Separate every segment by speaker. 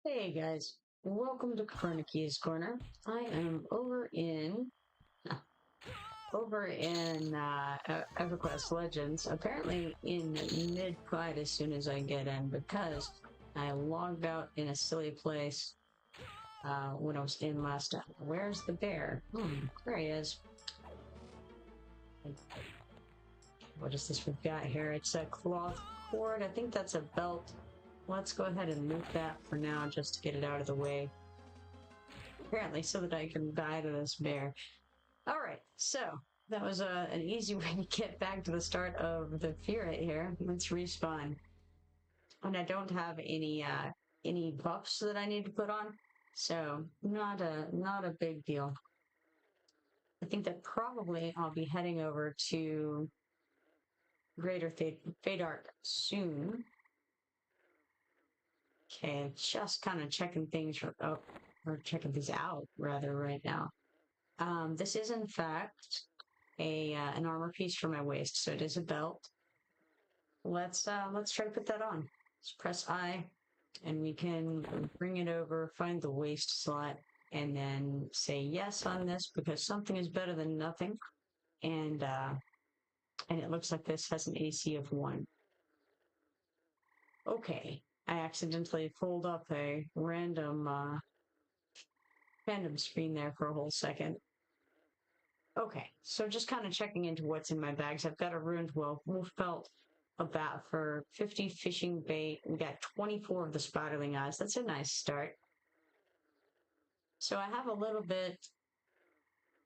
Speaker 1: Hey guys, welcome to Kepoerneke's Corner. I am over in EverQuest Legends, apparently in mid-fight as soon as I get in because I logged out in a silly place when I was in last time. Where's the bear? There he is. What is this we've got here? It's a cloth cord. I think that's a belt. Let's go ahead and loot that for now just to get it out of the way. Apparently so that I can die to this bear. Alright, so that was an easy way to get back to the start of the Fury here. Let's respawn. And I don't have any buffs that I need to put on, so not a big deal. I think that probably I'll be heading over to Greater Faydark soon. Okay, just kind of checking things or checking these out rather right now. This is in fact an armor piece for my waist, so it is a belt. Let's try to put that on. Let's press I, and we can bring it over, find the waist slot, and then say yes on this because something is better than nothing. And it looks like this has an AC of 1. Okay, I accidentally pulled up a random screen there for a whole second. Okay, so just kind of checking into what's in my bags. I've got a ruined wolf belt, a bat for 50 fishing bait. We got 24 of the Spiderling eyes. That's a nice start. So I have a little bit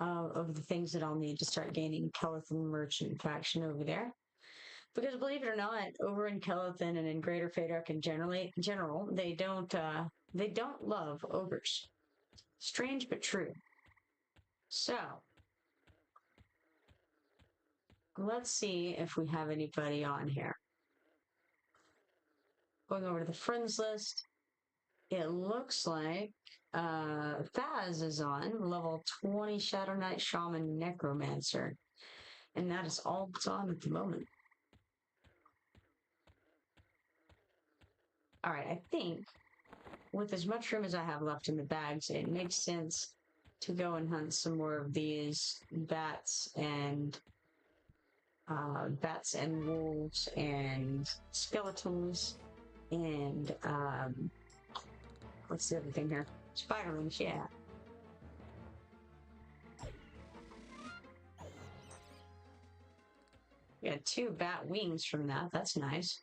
Speaker 1: of the things that I'll need to start gaining Kelethin merchant faction over there. Because believe it or not, over in Kelethin and in Greater Faydark in general, they don't love ogres. Strange but true. So let's see if we have anybody on here. Going over to the friends list, it looks like Faz is on, level 20 Shadow Knight Shaman Necromancer. And that is all that's on at the moment. Alright, I think with as much room as I have left in the bags, it makes sense to go and hunt some more of these bats and wolves and skeletons and what's the other thing here? Spiderlings, yeah. We got 2 bat wings from that. That's nice.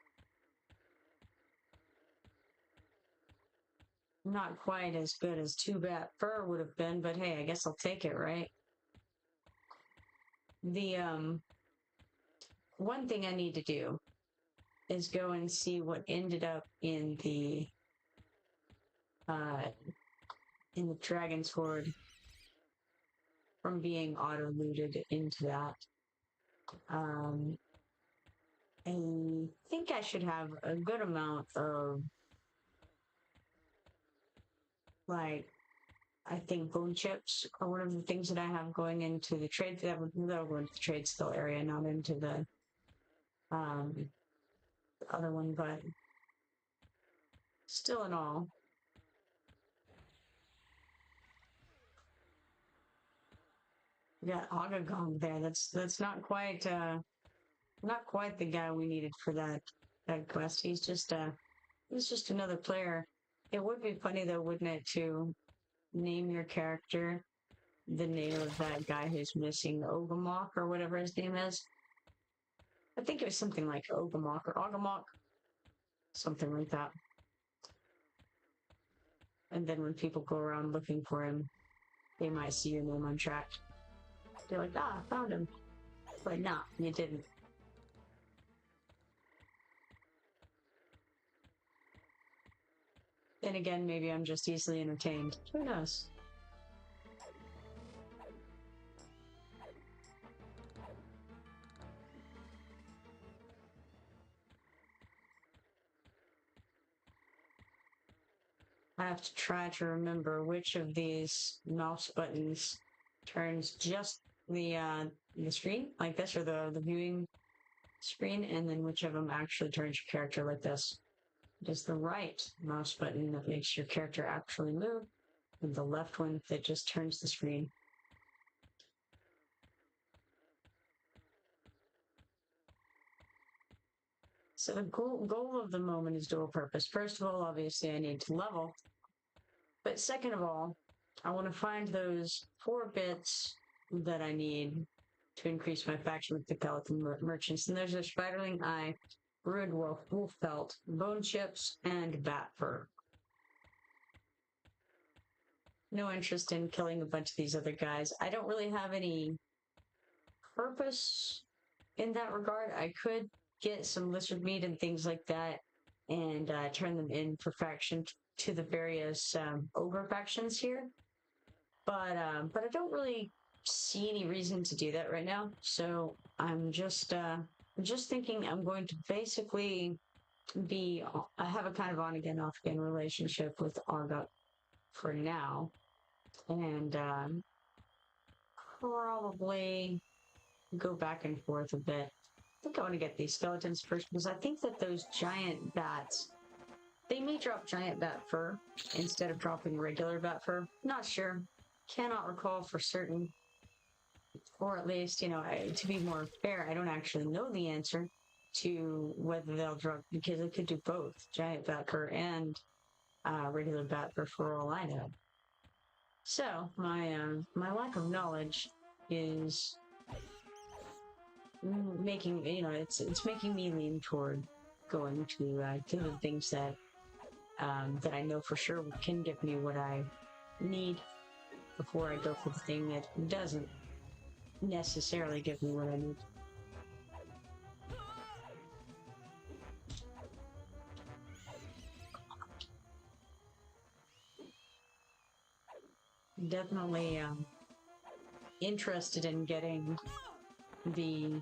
Speaker 1: Not quite as good as 2 bat fur would have been, but hey, I guess I'll take it, right? The one thing I need to do is go and see what ended up in the Dragon's Hoard from being auto-looted into that. I think I should have a good amount of, like, I think bone chips are one of the things that I have going into the trade. That'll go into the trade skill area, not into the other one, but still in all. We got Ogagong there. That's not quite the guy we needed for that quest. He's just another player. It would be funny though, wouldn't it, to name your character the name of that guy who's missing, Ogumok or whatever his name is. I think it was something like Ogumok or Ogumok, something like that. And then when people go around looking for him, they might see your name on track. They're like, ah, found him. But nah, you didn't. Then again, maybe I'm just easily entertained. Who knows? I have to try to remember which of these mouse buttons turns just the screen like this, or the viewing screen, and then which of them actually turns your character like this. It is the right mouse button that makes your character actually move, and the left one that just turns the screen. So the goal of the moment is dual purpose. First of all, obviously, I need to level. But second of all, I want to find those 4 bits that I need to increase my faction with the Kelethin merchants. And there's a Spiderling eye, Ruined wolf pelt, bone chips, and bat fur. No interest in killing a bunch of these other guys. I don't really have any purpose in that regard. I could get some lizard meat and things like that and turn them in for faction to the various ogre factions here. But I don't really see any reason to do that right now. So I'm just thinking I'm going to basically I have a kind of on again, off again relationship with Argot for now. And probably go back and forth a bit. I think I want to get these skeletons first because I think that those giant bats, they may drop giant bat fur instead of dropping regular bat fur. Not sure. Cannot recall for certain. Or at least, you know, to be more fair, I don't actually know the answer to whether they'll drop, because they could do both, giant bat fur and regular bat fur for all I know. So, my lack of knowledge is making, you know, it's making me lean toward going to the things that that I know for sure can give me what I need before I go for the thing that doesn't necessarily give me what I need. Definitely interested in getting the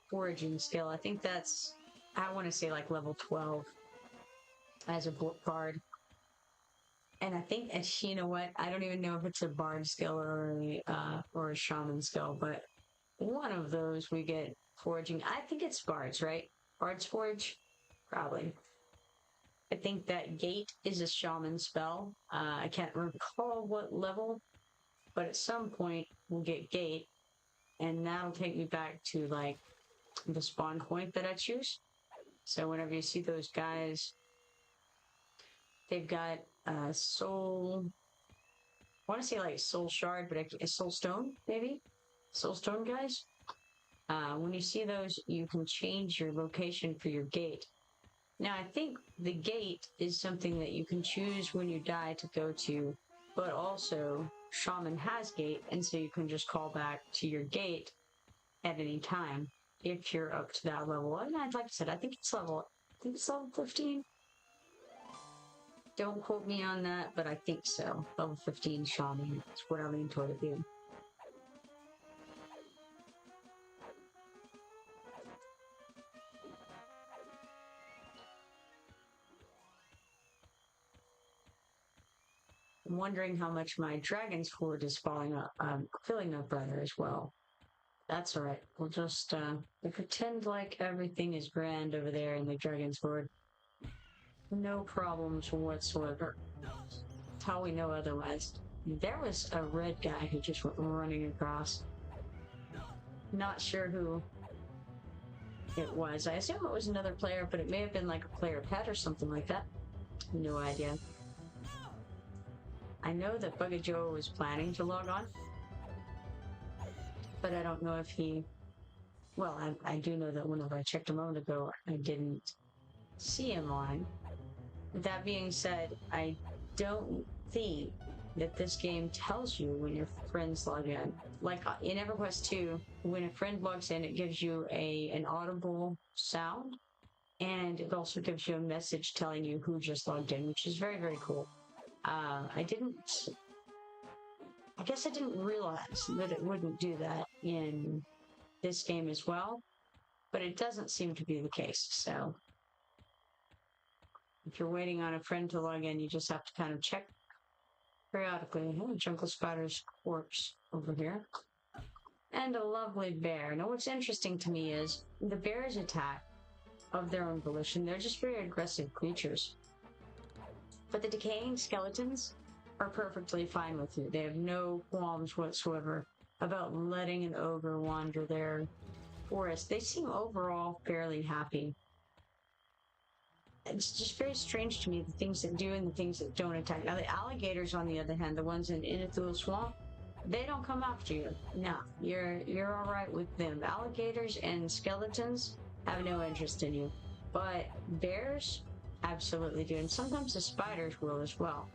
Speaker 1: foraging skill. I think that's, I want to say like level 12 as a bard. And I think, you know what, I don't even know if it's a bard skill or a shaman skill, but one of those we get foraging. I think it's bards, right? Bards forage? Probably. I think that gate is a shaman spell. I can't recall what level, but at some point we'll get gate, and that'll take me back to like the spawn point that I choose. So whenever you see those guys, they've got soul, I want to say like soul shard, but a soul stone, maybe? Soul stone guys? When you see those, you can change your location for your gate. Now, I think the gate is something that you can choose when you die to go to, but also Shaman has gate, and so you can just call back to your gate at any time if you're up to that level. And like I said, I think it's level 15. Don't quote me on that, but I think so. Level 15 Shaman is what I lean toward it being. I'm wondering how much my dragon's hoard is filling up rather as well. That's alright. We'll just we'll pretend like everything is grand over there in the dragon's hoard. No problems whatsoever. How we know otherwise. There was a red guy who just went running across. Not sure who it was. I assume it was another player, but it may have been like a player pet or something like that. No idea. I know that Bugejoah was planning to log on, but I don't know if he... Well, I do know that whenever I checked a moment ago, I didn't see him on. That being said, I don't think that this game tells you when your friends log in. Like in EverQuest 2, when a friend logs in, it gives you an audible sound, and it also gives you a message telling you who just logged in, which is very, very cool. I guess I didn't realize that it wouldn't do that in this game as well, but it doesn't seem to be the case, so if you're waiting on a friend to log in, you just have to kind of check periodically. Oh, jungle spider's corpse over here. And a lovely bear. Now what's interesting to me is the bear's attack of their own volition. They're just very aggressive creatures. But the decaying skeletons are perfectly fine with you. They have no qualms whatsoever about letting an ogre wander their forest. They seem overall fairly happy. It's just very strange to me, the things that do and the things that don't attack. Now, the alligators, on the other hand, the ones in Inithul Swamp, they don't come after you. No, you're all right with them. Alligators and skeletons have no interest in you. But bears absolutely do. And sometimes the spiders will as well.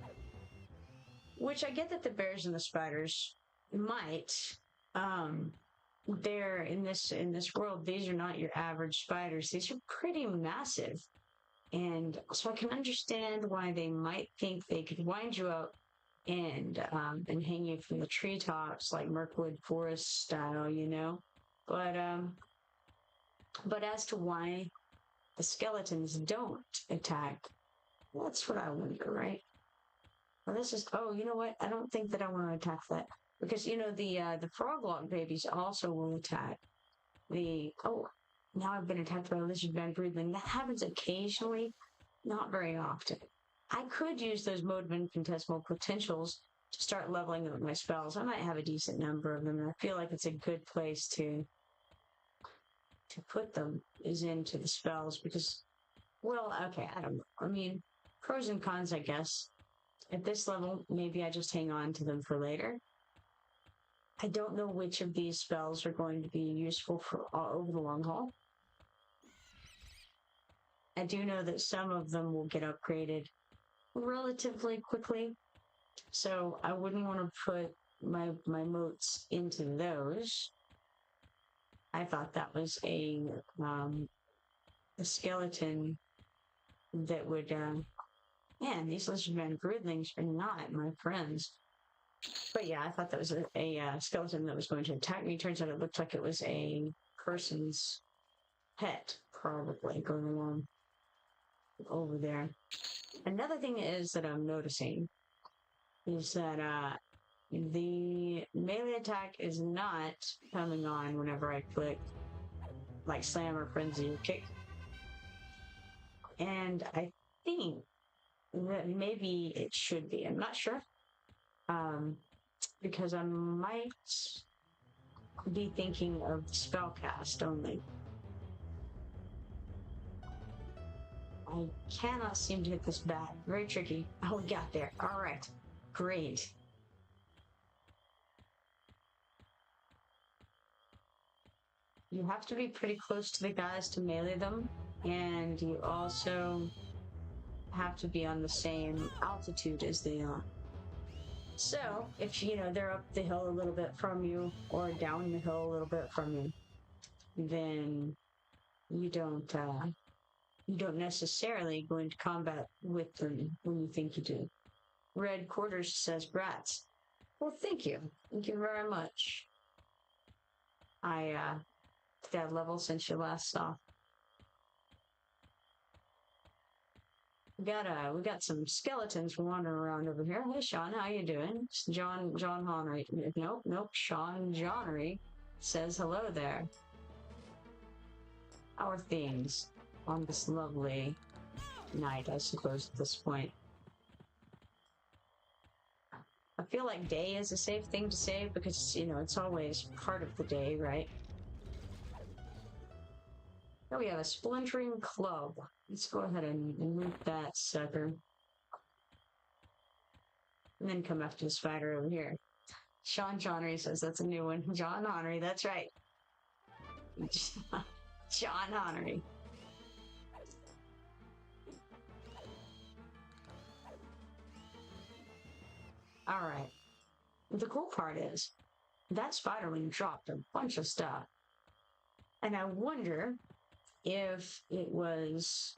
Speaker 1: Which I get that the bears and the spiders might. They're in this world, these are not your average spiders. These are pretty massive. And so I can understand why they might think they could wind you up and hang you from the treetops like Mirkwood Forest style, you know. But as to why the skeletons don't attack, that's what I wonder, right? Well, this is, oh, you know what? I don't think that I want to attack that. Because, you know, the froglog babies also will attack. Now I've been attacked by a lizardman broodling. That happens occasionally, not very often. I could use those mode of infinitesimal potentials to start leveling up my spells. I might have a decent number of them, and I feel like it's a good place to put them is into the spells because, well, okay, I don't know. I mean, pros and cons, I guess. At this level, maybe I just hang on to them for later. I don't know which of these spells are going to be useful for over the long haul. I do know that some of them will get upgraded relatively quickly, so I wouldn't want to put my motes into those. I thought that was a skeleton that would, man, these lizardman broodlings are not my friends. But yeah, I thought that was a skeleton that was going to attack me. Turns out it looked like it was a person's pet, probably, going along over there. Another thing is that I'm noticing is that the melee attack is not coming on whenever I click like slam or frenzy or kick. And I think that maybe it should be. I'm not sure. Because I might be thinking of spellcast only. I cannot seem to hit this bat. Very tricky. Oh, we got there. All right. Great. You have to be pretty close to the guys to melee them, and you also have to be on the same altitude as they are. So, if, you know, they're up the hill a little bit from you, or down the hill a little bit from you, then you don't necessarily go into combat with them when you think you do. Red Quarters says, brats. Well, thank you. Thank you very much. I, that level since you last saw. We got some skeletons wandering around over here. Hey, Sean, how you doing? John Honnery. Nope. Sean Johnnery says hello there. How are things on this lovely night, I suppose, at this point? I feel like day is a safe thing to say because, you know, it's always part of the day, right? Oh, we have a splintering club. Let's go ahead and loot that sucker. And then come after the spider over here. Sean Johnnery says that's a new one. John Honnery, that's right. John Honnery. Alright. The cool part is, that Spiderling dropped a bunch of stuff. And I wonder if it was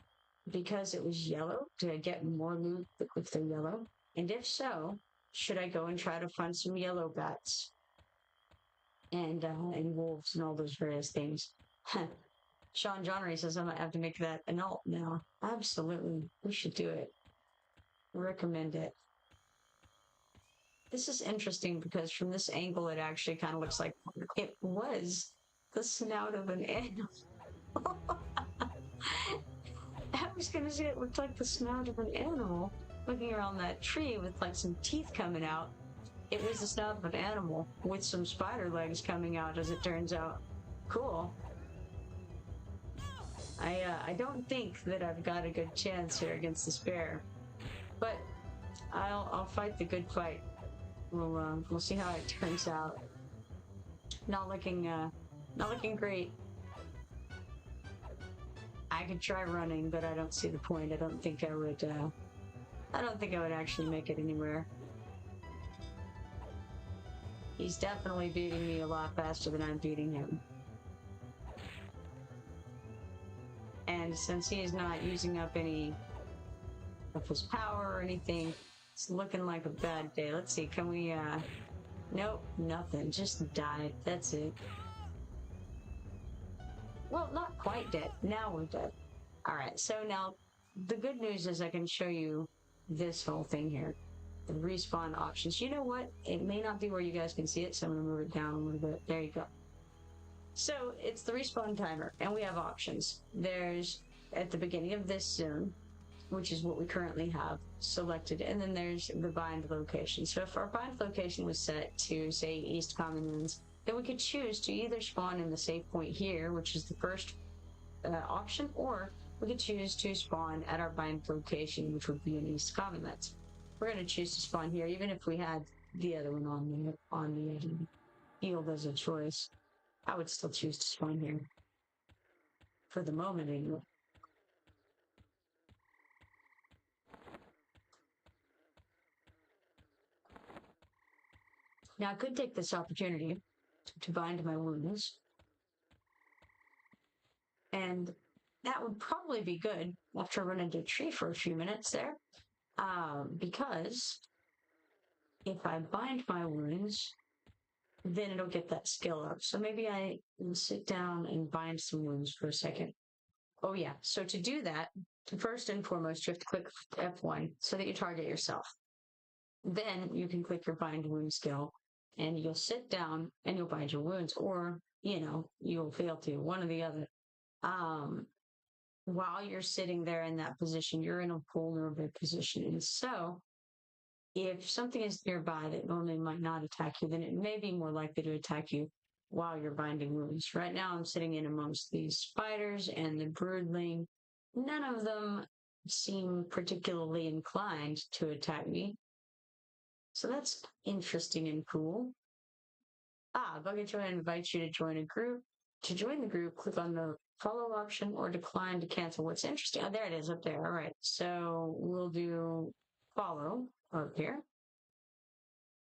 Speaker 1: because it was yellow. Did I get more loot if they're yellow? And if so, should I go and try to find some yellow bats? And wolves and all those various things. Sean Johnnery says I might have to make that an alt now. Absolutely. We should do it. Recommend it. This is interesting because from this angle it actually kind of looks like it was the snout of an animal. I was gonna say it looked like the snout of an animal looking around that tree with like some teeth coming out. It was the snout of an animal with some spider legs coming out, as it turns out. Cool. I don't think that I've got a good chance here against this bear, but I'll fight the good fight. We'll see how it turns out. Not looking great. I could try running, but I don't see the point. I don't think I would actually make it anywhere. He's definitely beating me a lot faster than I'm beating him. And since he is not using up any of his power or anything, it's looking like a bad day. Let's see, can we, nope, nothing, just died, that's it. Well, not quite dead, now we're dead. Alright, so now, the good news is I can show you this whole thing here. The respawn options. You know what? It may not be where you guys can see it, so I'm gonna move it down a little bit. There you go. So, it's the respawn timer, and we have options. There's, at the beginning of this zone, which is what we currently have selected, and then there's the bind location. So if our bind location was set to, say, East Common Ruins, then we could choose to either spawn in the save point here, which is the first option, or we could choose to spawn at our bind location, which would be in East Common Lands. We're going to choose to spawn here, even if we had the other one on the field as a choice. I would still choose to spawn here. For the moment, anyway. Now, I could take this opportunity to bind my wounds. And that would probably be good after I run into a tree for a few minutes there. Because if I bind my wounds, then it'll get that skill up. So maybe I will sit down and bind some wounds for a second. Oh yeah, so to do that, first and foremost, you have to click F1 so that you target yourself. Then you can click your bind wound skill, and you'll sit down and you'll bind your wounds, or, you know, you'll fail to, one or the other. While you're sitting there in that position, you're in a vulnerable position. And so, if something is nearby that normally might not attack you, then it may be more likely to attack you while you're binding wounds. Right now, I'm sitting in amongst these spiders and the broodling. None of them seem particularly inclined to attack me. So that's interesting and cool. Bugejoah invites you to join a group. To join the group, click on the follow option or decline to cancel. What's interesting, oh, there it is up there. All right, so we'll do follow up here.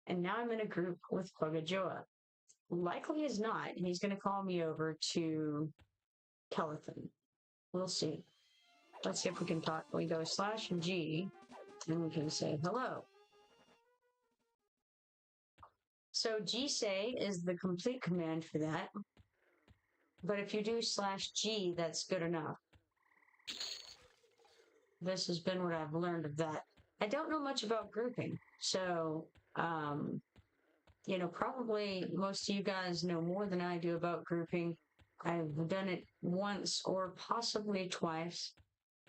Speaker 1: And now I'm in a group with Bugejoah. Likely as not, he's going to call me over to Kelethin. We'll see. Let's see if we can talk. We go /G, and we can say hello. So gsay is the complete command for that. But if you do /G, that's good enough. This has been what I've learned of that. I don't know much about grouping, so, you know, probably most of you guys know more than I do about grouping. I've done it once or possibly twice.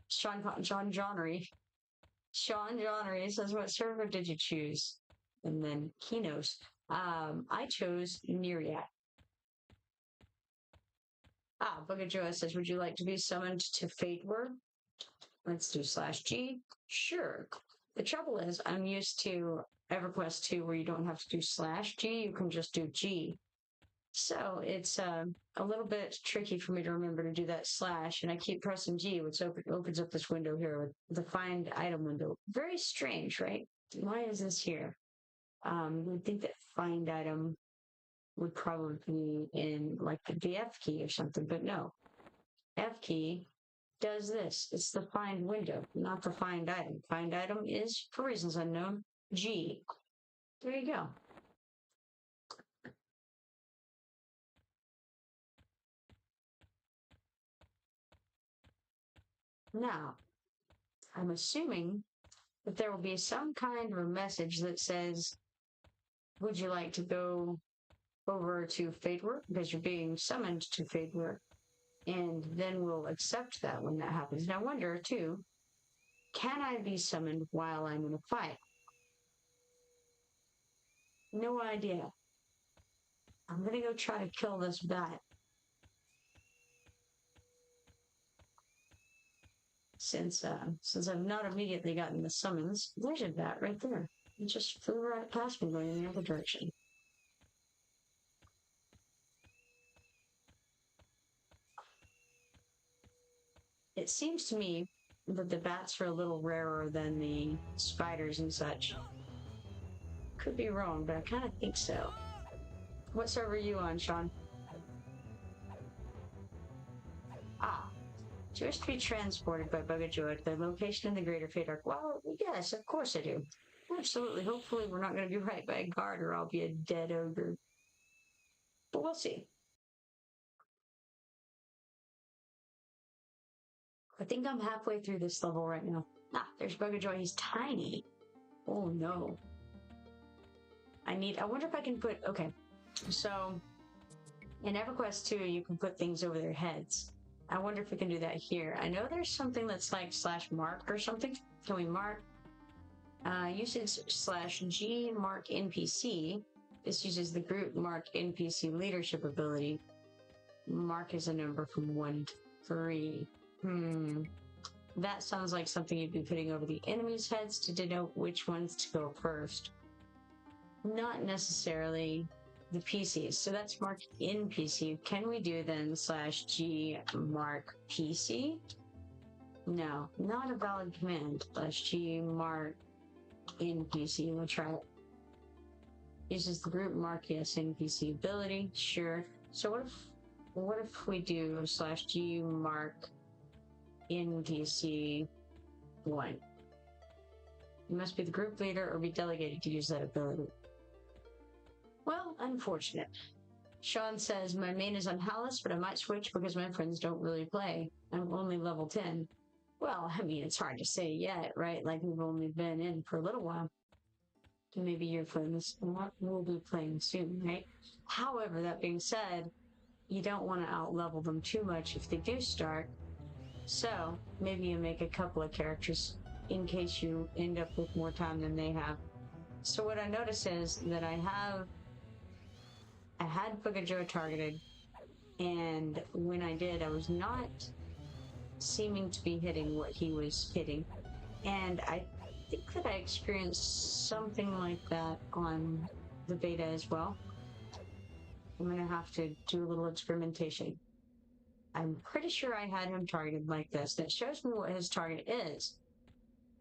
Speaker 1: Sean Johnnery says, what server did you choose? And then he knows. I chose Myriad. Bugejoah says, would you like to be summoned to Faydark? Let's do /G. Sure. The trouble is, I'm used to EverQuest 2 where you don't have to do /G, you can just do G. So it's a little bit tricky for me to remember to do that /, and I keep pressing G, which opens up this window here with the find item window. Very strange, right? Why is this here? You'd think that find item would probably be in like the F key or something, but no. F key does this. It's the find window, not the find item. Find item is, for reasons unknown, G. There you go. Now, I'm assuming that there will be some kind of a message that says, would you like to go over to Faydark because you're being summoned to Faydark? And then we'll accept that when that happens. And I wonder, too, can I be summoned while I'm in a fight? No idea. I'm gonna go try to kill this bat. Since I've not immediately gotten the summons, there's a bat right there. It just flew right past me going in the other direction. It seems to me that the bats are a little rarer than the spiders and such. Could be wrong, but I kind of think so. What server are you on, Sean? Ah, do you wish to be transported by Bugejoah to the location in the Greater Faydark? Well, yes, of course I do. Absolutely. Hopefully we're not going to be right by a guard or I'll be a dead ogre. But we'll see. I think I'm halfway through this level right now. Ah, there's Bugejoah. He's tiny. Oh, no. I wonder if I can put... Okay, so in EverQuest 2, you can put things over their heads. I wonder if we can do that here. I know there's something that's like /mark or something. Can we mark? Usage /G mark NPC. This uses the group mark NPC leadership ability. Mark is a number from 1 to 3. That sounds like something you'd be putting over the enemy's heads to denote which ones to go first. Not necessarily the PCs. So that's marked in PC. Can we do then /G mark PC? No, not a valid command. /G mark in PC. We'll try it. Uses the group mark yes NPC ability. Sure. So what if we do /G mark NPC 1? You must be the group leader or be delegated to use that ability. Well, unfortunate. Sean says, my main is on Hallis, but I might switch because my friends don't really play. I'm only level 10. Well, I mean, it's hard to say yet, right? Like, we've only been in for a little while. Maybe your friends will be playing soon, right? However, that being said, you don't want to out-level them too much if they do start. So, maybe you make a couple of characters in case you end up with more time than they have. So what I notice is that I had Bugejoah targeted, and when I did, I was not seeming to be hitting what he was hitting. And I think that I experienced something like that on the beta as well. I'm going to have to do a little experimentation. I'm pretty sure I had him targeted like this. That shows me what his target is.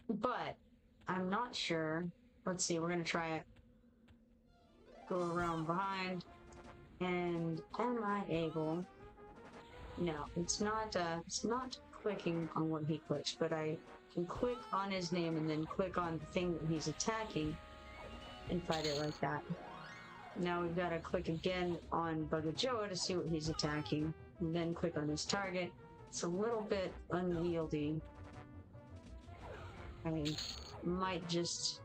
Speaker 1: But I'm not sure. Let's see, we're going to try it. Go around behind. And am I able? No, it's not clicking on what he clicks, but I can click on his name and then click on the thing that he's attacking and fight it like that. Now we've got to click again on Bugejoah to see what he's attacking, and then click on his target. It's a little bit unwieldy. I might just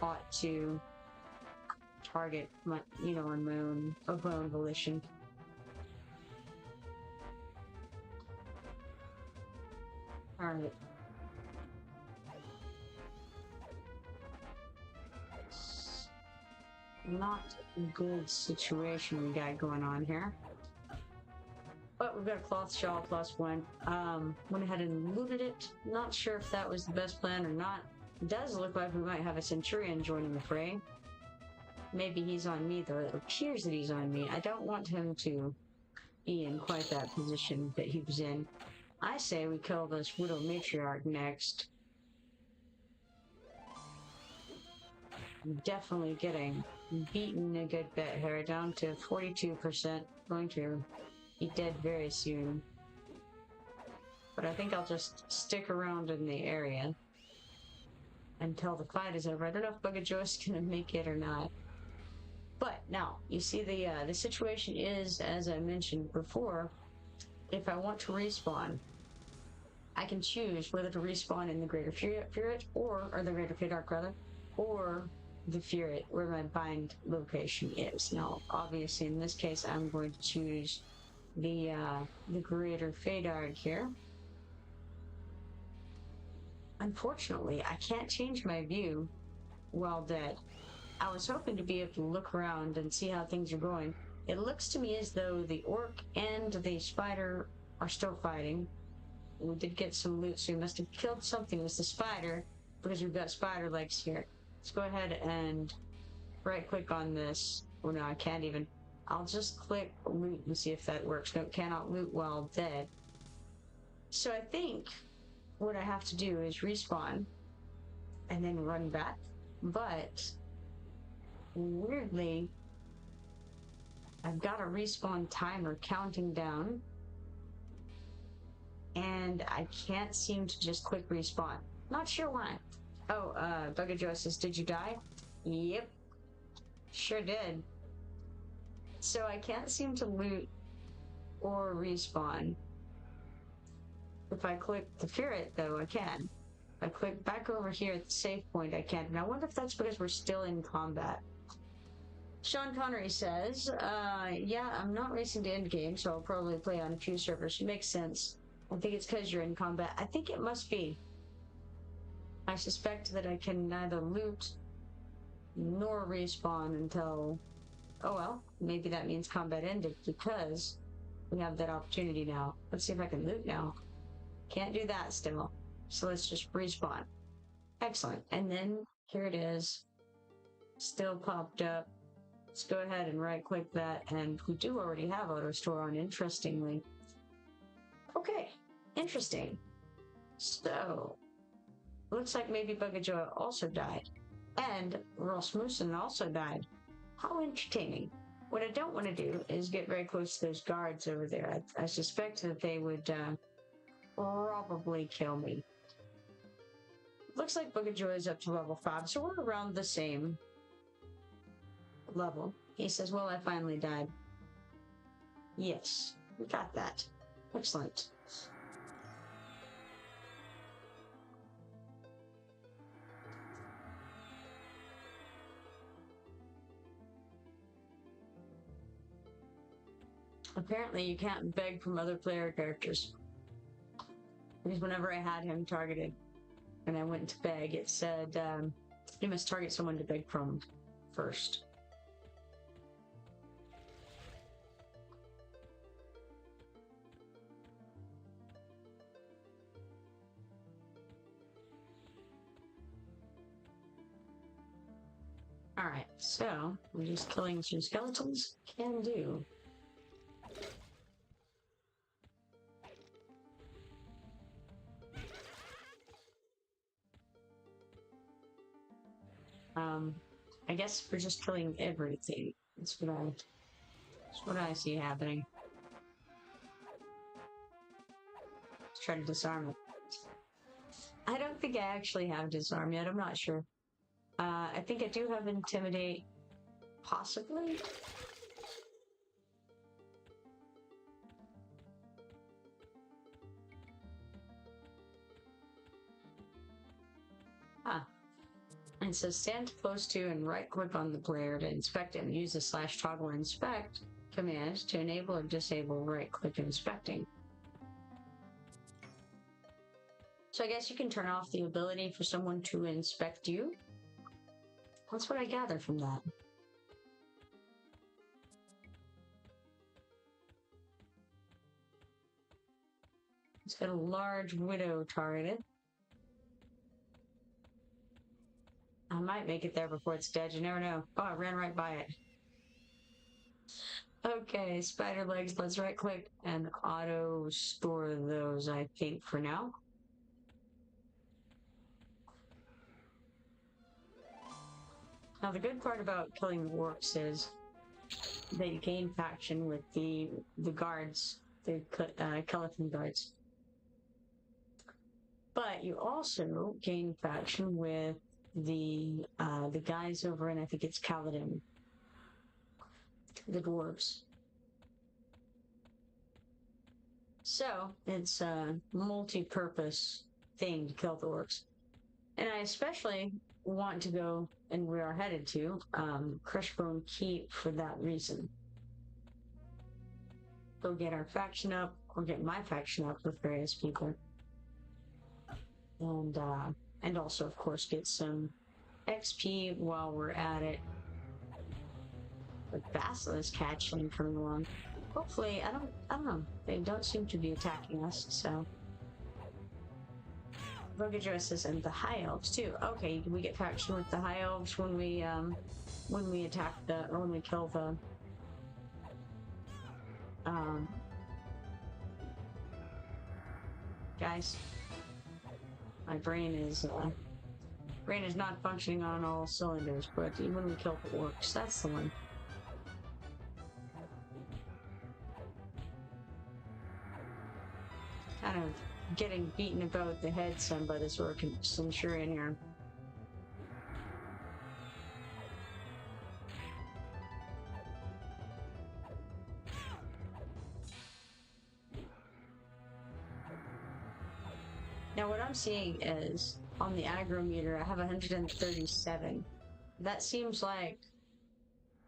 Speaker 1: ought to target my, on my own, of my own volition. Alright. Not a good situation we got going on here. But we've got a cloth shawl +1. Went ahead and looted it. Not sure if that was the best plan or not. It does look like we might have a Centurion joining the fray. Maybe he's on me, though. It appears that he's on me. I don't want him to be in quite that position that he was in. I say we kill this Widow Matriarch next. I'm definitely getting beaten a good bit here, down to 42%. Going to be dead very soon. But I think I'll just stick around in the area until the fight is over. I don't know if Bugejoah's gonna make it or not. But now, you see the situation is, as I mentioned before, if I want to respawn, I can choose whether to respawn in the Greater Faydark, or the Greater Faydark rather, or the Faydark, where my bind location is. Now, obviously, in this case, I'm going to choose the Greater Faydark here. Unfortunately, I can't change my view while dead. I was hoping to be able to look around and see how things are going. It looks to me as though the orc and the spider are still fighting. We did get some loot, so we must have killed something. It was the spider, because we've got spider legs here. Let's go ahead and right-click on this. Oh no, I can't even. I'll just click loot and see if that works. No, cannot loot while dead. So I think what I have to do is respawn and then run back. But weirdly, I've got a respawn timer counting down, and I can't seem to just quick respawn. Not sure why. Oh, Bugejoah says, did you die? Yep, sure did. So I can't seem to loot or respawn. If I click the ferret, though, I can. If I click back over here at the save point, I can. And I wonder if that's because we're still in combat. Sean Connery says, yeah, I'm not racing to endgame, so I'll probably play on a few servers. Makes sense. I think it's because you're in combat. I think it must be. I suspect that I can neither loot nor respawn until... Oh well, maybe that means combat ended, because we have that opportunity now. Let's see if I can loot now. Can't do that still. So let's just respawn. Excellent. And then here it is. Still popped up. Let's go ahead and right click that, and we do already have auto store on, interestingly. Okay, interesting. So looks like maybe Bugejoah also died, and Rasmussen also died. How entertaining. What I don't want to do is get very close to those guards over there. I suspect that they would probably kill me. Looks like Bugejoah is up to level 5, so we're around the same level. He says, well, I finally died. Yes, we got that. Excellent. Apparently you can't beg from other player characters. Because whenever I had him targeted and I went to beg, it said you must target someone to beg from first. Alright, so we're just killing some skeletons. Can do. I guess we're just killing everything. That's what I see happening. Let's try to disarm it. I don't think I actually have disarm yet. I'm not sure. I think I do have intimidate, possibly. It says stand close to and right click on the player to inspect it, and use the /toggle inspect command to enable or disable right click inspecting. So I guess you can turn off the ability for someone to inspect you. That's what I gather from that. It's got a large widow targeted. I might make it there before it's dead, you never know. Oh, I ran right by it. Okay, spider legs, let's right click and auto store those, I think, for now. Now the good part about killing the orcs is that you gain faction with the guards, the Kelethin guards. But you also gain faction with the guys over in, I think it's Kelethin, the dwarves. So it's a multi-purpose thing to kill the orcs. And I especially want to go, and we are headed to, Crushbone Keep for that reason. go get our faction up, or get my faction up with various people. And also, of course, get some XP while we're at it. But Basilisk hatchling coming along. Hopefully, I don't know. They don't seem to be attacking us, so. Bugejoah says, and the High Elves too. Okay, we get faction with the High Elves when we attack or when we kill the, guys. My brain is not functioning on all cylinders, but when we kill the orcs, that's the one. Kind of getting beaten about the head some by this orc Centurion here. Now what I'm seeing is, on the aggro meter, I have 137. That seems like...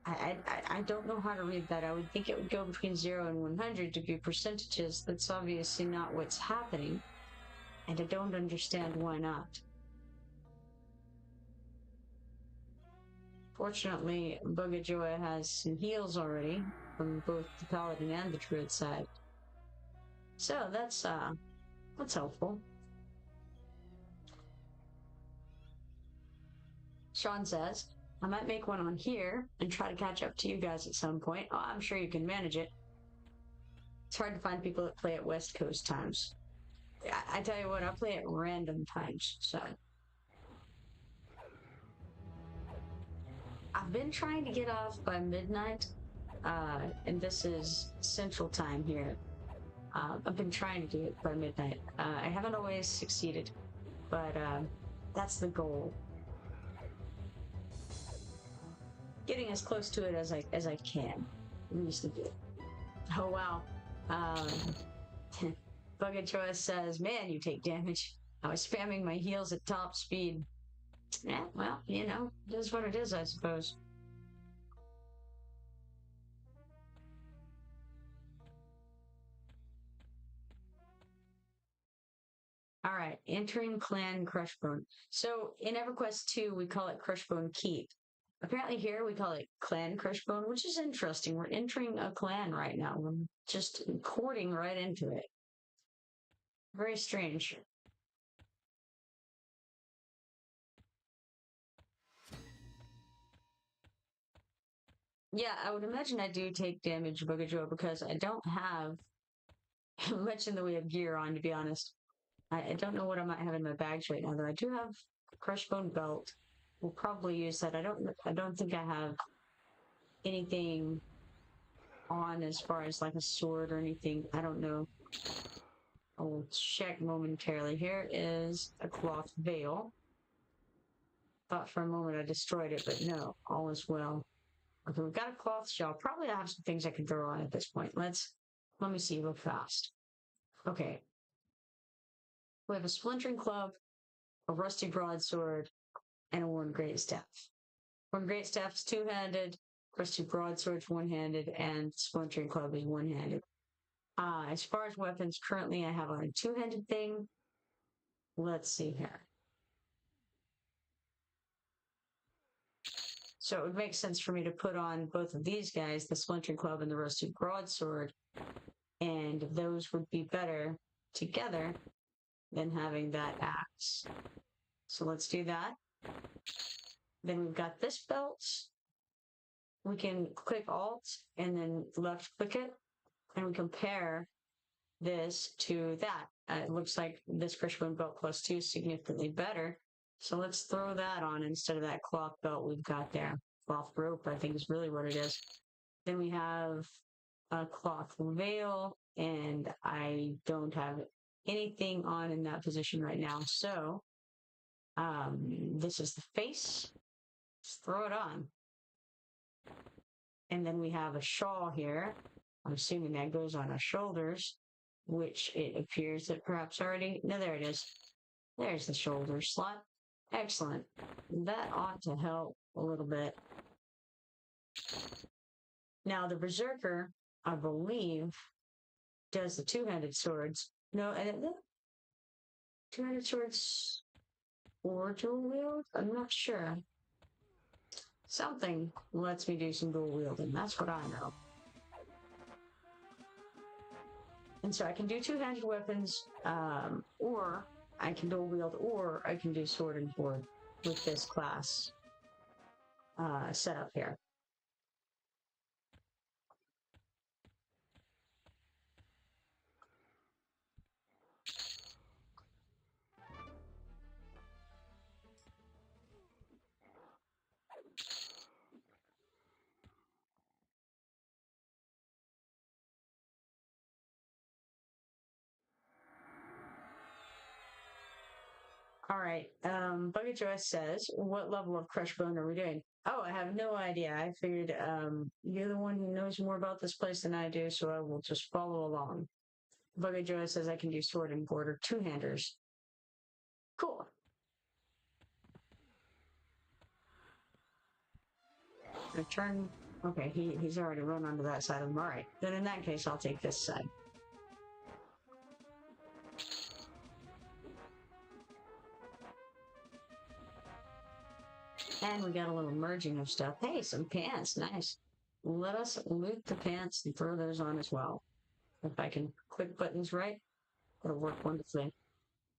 Speaker 1: I don't know how to read that. I would think it would go between 0 and 100 to be percentages. That's obviously not what's happening. And I don't understand why not. Fortunately, Bugejoah has some heals already, from both the Paladin and the Druid side. So that's helpful. Sean says, I might make one on here and try to catch up to you guys at some point. Oh, I'm sure you can manage it. It's hard to find people that play at West Coast times. I tell you what, I play at random times, so. I've been trying to get off by midnight, and this is Central Time here. I've been trying to do it by midnight. I haven't always succeeded, but that's the goal. Getting as close to it as I can, reasonably. Oh wow. Bugejoah says, man, you take damage. I was spamming my heals at top speed. Yeah, well, you know, it is what it is, I suppose. Alright, entering Clan Crushbone. So, in EverQuest 2, we call it Crushbone Keep. Apparently here we call it Clan Crushbone, which is interesting. We're entering a clan right now. We're just courting right into it. Very strange. Yeah, I would imagine I do take damage, Bugejoah, because I don't have much in the way of gear on, to be honest. I don't know what I might have in my bags right now, though. I do have a Crushbone belt. We'll probably use that. I don't think I have anything on as far as like a sword or anything. I don't know. I'll check momentarily. Here is a cloth veil. Thought for a moment I destroyed it, but no, all is well. Okay, we've got a cloth shell. Probably I have some things I can throw on at this point. Let me see real fast. Okay. We have a splintering club, a rusty broadsword, and a worn great staff. Worn great staff is two-handed, rusty broadsword's one-handed, and splintering club is one-handed. As far as weapons, currently I have a two-handed thing. Let's see here. So it would make sense for me to put on both of these guys, the splintering club and the rusty broadsword, and those would be better together than having that axe. So let's do that. Then we've got this belt. We can click Alt and then left click it, and we compare this to that. It looks like this Crushbone belt +2 is significantly better. So let's throw that on instead of that cloth belt we've got there. Cloth rope, I think, is really what it is. Then we have a cloth veil, and I don't have anything on in that position right now. So this is the face. Let's throw it on. And then we have a shawl here. I'm assuming that goes on our shoulders, which it appears that perhaps already... No, there it is. There's the shoulder slot. Excellent. That ought to help a little bit. Now, the Berserker, I believe, does the two-handed swords. No, and two-handed swords or dual wield? I'm not sure. Something lets me do some dual wielding. That's what I know. And so I can do two-handed weapons, or I can dual wield, or I can do sword and board with this class setup here. All right. Bugejoah says, what level of Crushbone are we doing? Oh, I have no idea. I figured you're the one who knows more about this place than I do, so I will just follow along. Bugejoah says I can do sword and border two-handers. Cool. Return. Okay, he's already run onto that side of him. All right. Then in that case, I'll take this side. And we got a little merging of stuff. Hey, some pants. Nice. Let us loot the pants and throw those on as well. If I can click buttons right, it'll work wonderfully.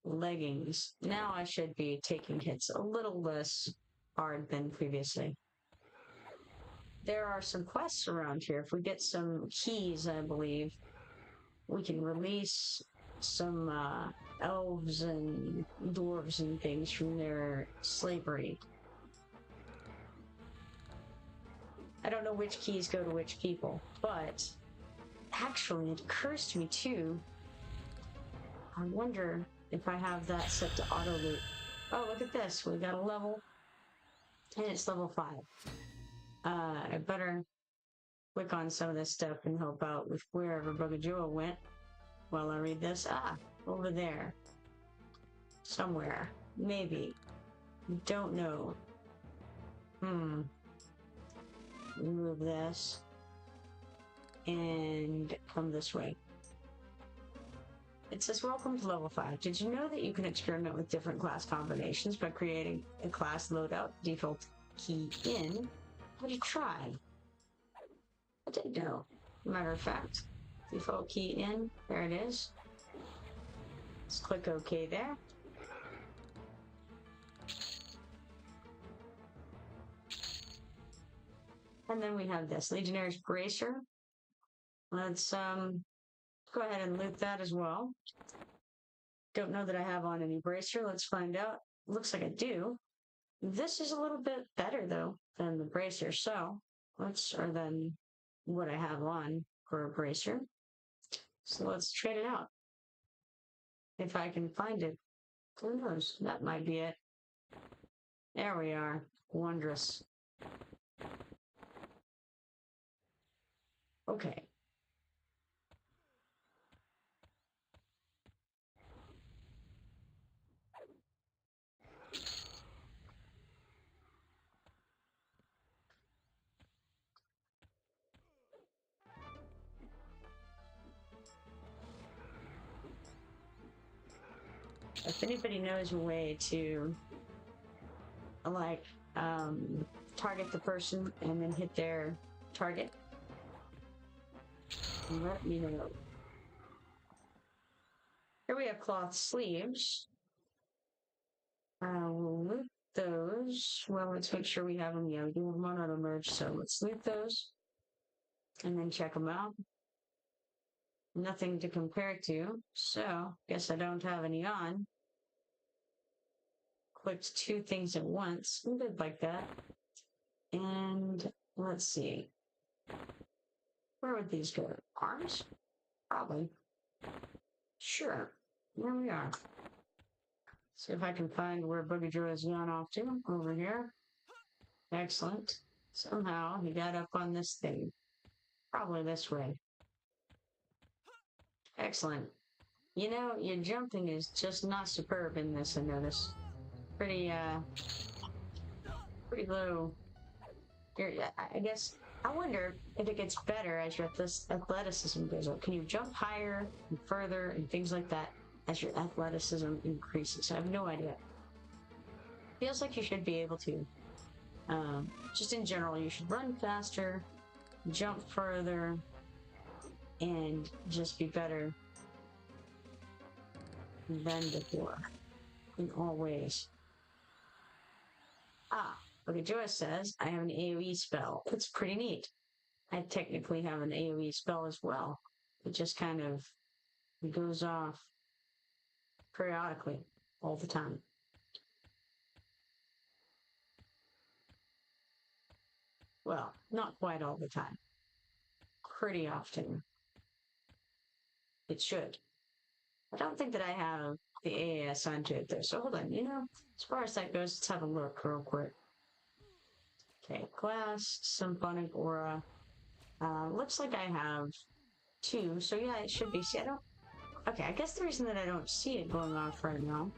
Speaker 1: Leggings. Now I should be taking hits a little less hard than previously. There are some quests around here. If we get some keys, I believe, we can release some elves and dwarves and things from their slavery. I don't know which keys go to which people, but actually it occurs to me too, I wonder if I have that set to auto loot. Oh, look at this. We got a level, and it's level 5. I better click on some of this stuff and help out with wherever Bugejoah went while I read this. Ah, over there. Somewhere. Maybe. Don't know. Remove this. And come this way. It says, welcome to level 5. Did you know that you can experiment with different class combinations by creating a class loadout default key in? What you try? I didn't know. Matter of fact, default key in, there it is. Let's click OK there. And then we have this Legionnaires Bracer. Let's go ahead and loot that as well. Don't know that I have on any bracer. Let's find out. Looks like I do. This is a little bit better though than the bracer, so or than what I have on for a bracer. So let's trade it out. If I can find it. Who knows? That might be it. There we are. Wondrous. Okay. If anybody knows a way to, like, target the person and then hit their target, let me know. Here we have cloth sleeves. We'll loot those. Well, let's make sure we have them. Yeah, we do have them on auto merge, so let's loot those and then check them out. Nothing to compare to, so guess I don't have any on. Clicked 2 things at once. A bit like that. And let's see. Where would these go? Arms? Probably. Sure. There we are. See if I can find where Bugejoah has gone off to. Over here. Excellent. Somehow he got up on this thing. Probably this way. Excellent. You know, your jumping is just not superb in this, I notice. Pretty low. Here, I guess I wonder if it gets better as your athleticism goes up. Can you jump higher and further and things like that as your athleticism increases? I have no idea. Feels like you should be able to. Just in general, you should run faster, jump further, and just be better than before in all ways. Bugejoah says, I have an AoE spell. It's pretty neat. I technically have an AoE spell as well. It just kind of goes off periodically all the time. Well, not quite all the time. Pretty often. It should. I don't think that I have the AAS onto it though. So hold on, as far as that goes, let's have a look real quick. Okay, class, symphonic aura. Looks like I have 2, so yeah, it should be. See, okay, I guess the reason that I don't see it going off right now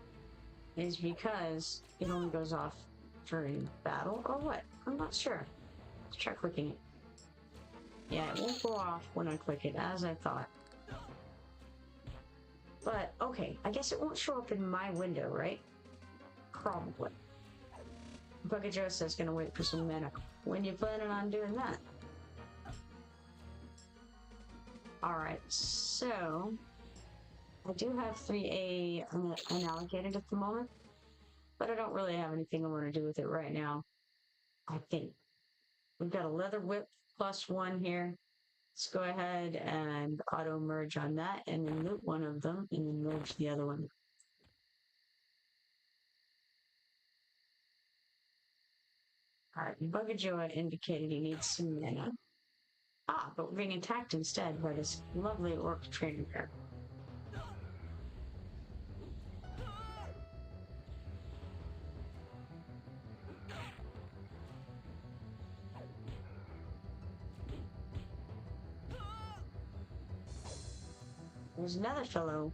Speaker 1: is because it only goes off during battle, or what? I'm not sure. Let's try clicking it. Yeah, it won't go off when I click it, as I thought. But, okay, I guess it won't show up in my window, right? Probably. Bugejoah says gonna wait for some mana. When you planning on doing that? Alright, so I do have 3A unallocated at the moment, but I don't really have anything I want to do with it right now. I think we've got a leather whip +1 here. Let's go ahead and auto merge on that and then loot one of them and then merge the other one. Alright, Bugejoah indicated he needs some mana. But we're being attacked instead by this lovely orc trainer there. There's another fellow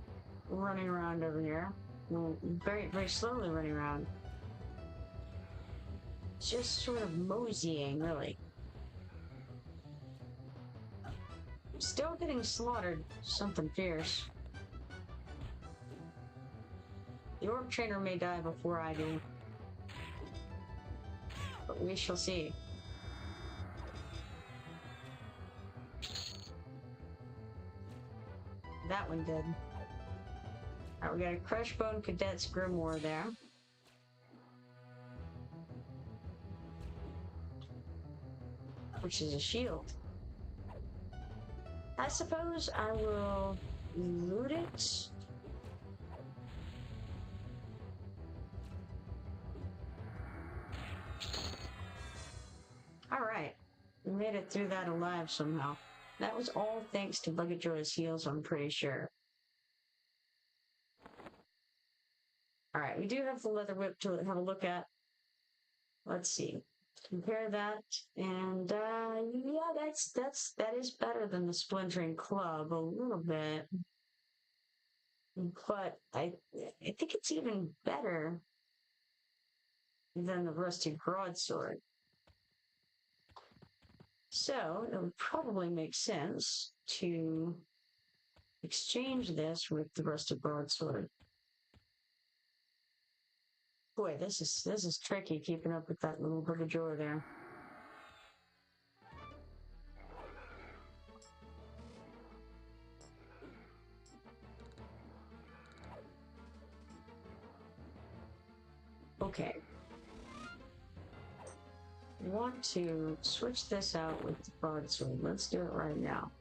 Speaker 1: running around over here. Very, very slowly running around. Just sort of moseying, really. Still getting slaughtered. Something fierce. The orc trainer may die before I do. But we shall see. That one did. Alright, we got a Crushbone cadet's grimoire there. Which is a shield. I suppose I will loot it. Alright. We made it through that alive somehow. That was all thanks to Bugejoah's heals, I'm pretty sure. Alright, we do have the leather whip to have a look at. Let's see. Compare that, and yeah, that is better than the splintering club a little bit. But I think it's even better than the rusty broadsword. So it would probably make sense to exchange this with the rusty broadsword. Boy, this is tricky keeping up with that little Bugejoah there. Okay. We want to switch this out with the broadsword. Let's do it right now.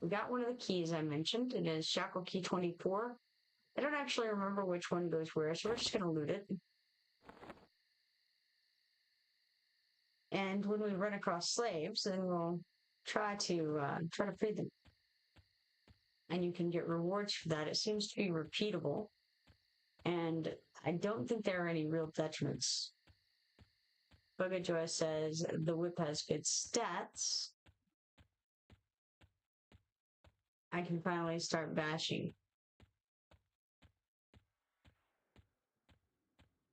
Speaker 1: We got one of the keys I mentioned. It is Shackle Key 24. I don't actually remember which one goes where, so we're just going to loot it. And when we run across slaves, then we'll try to free them. And you can get rewards for that. It seems to be repeatable. And I don't think there are any real detriments. Bugejoah says the whip has good stats. I can finally start bashing.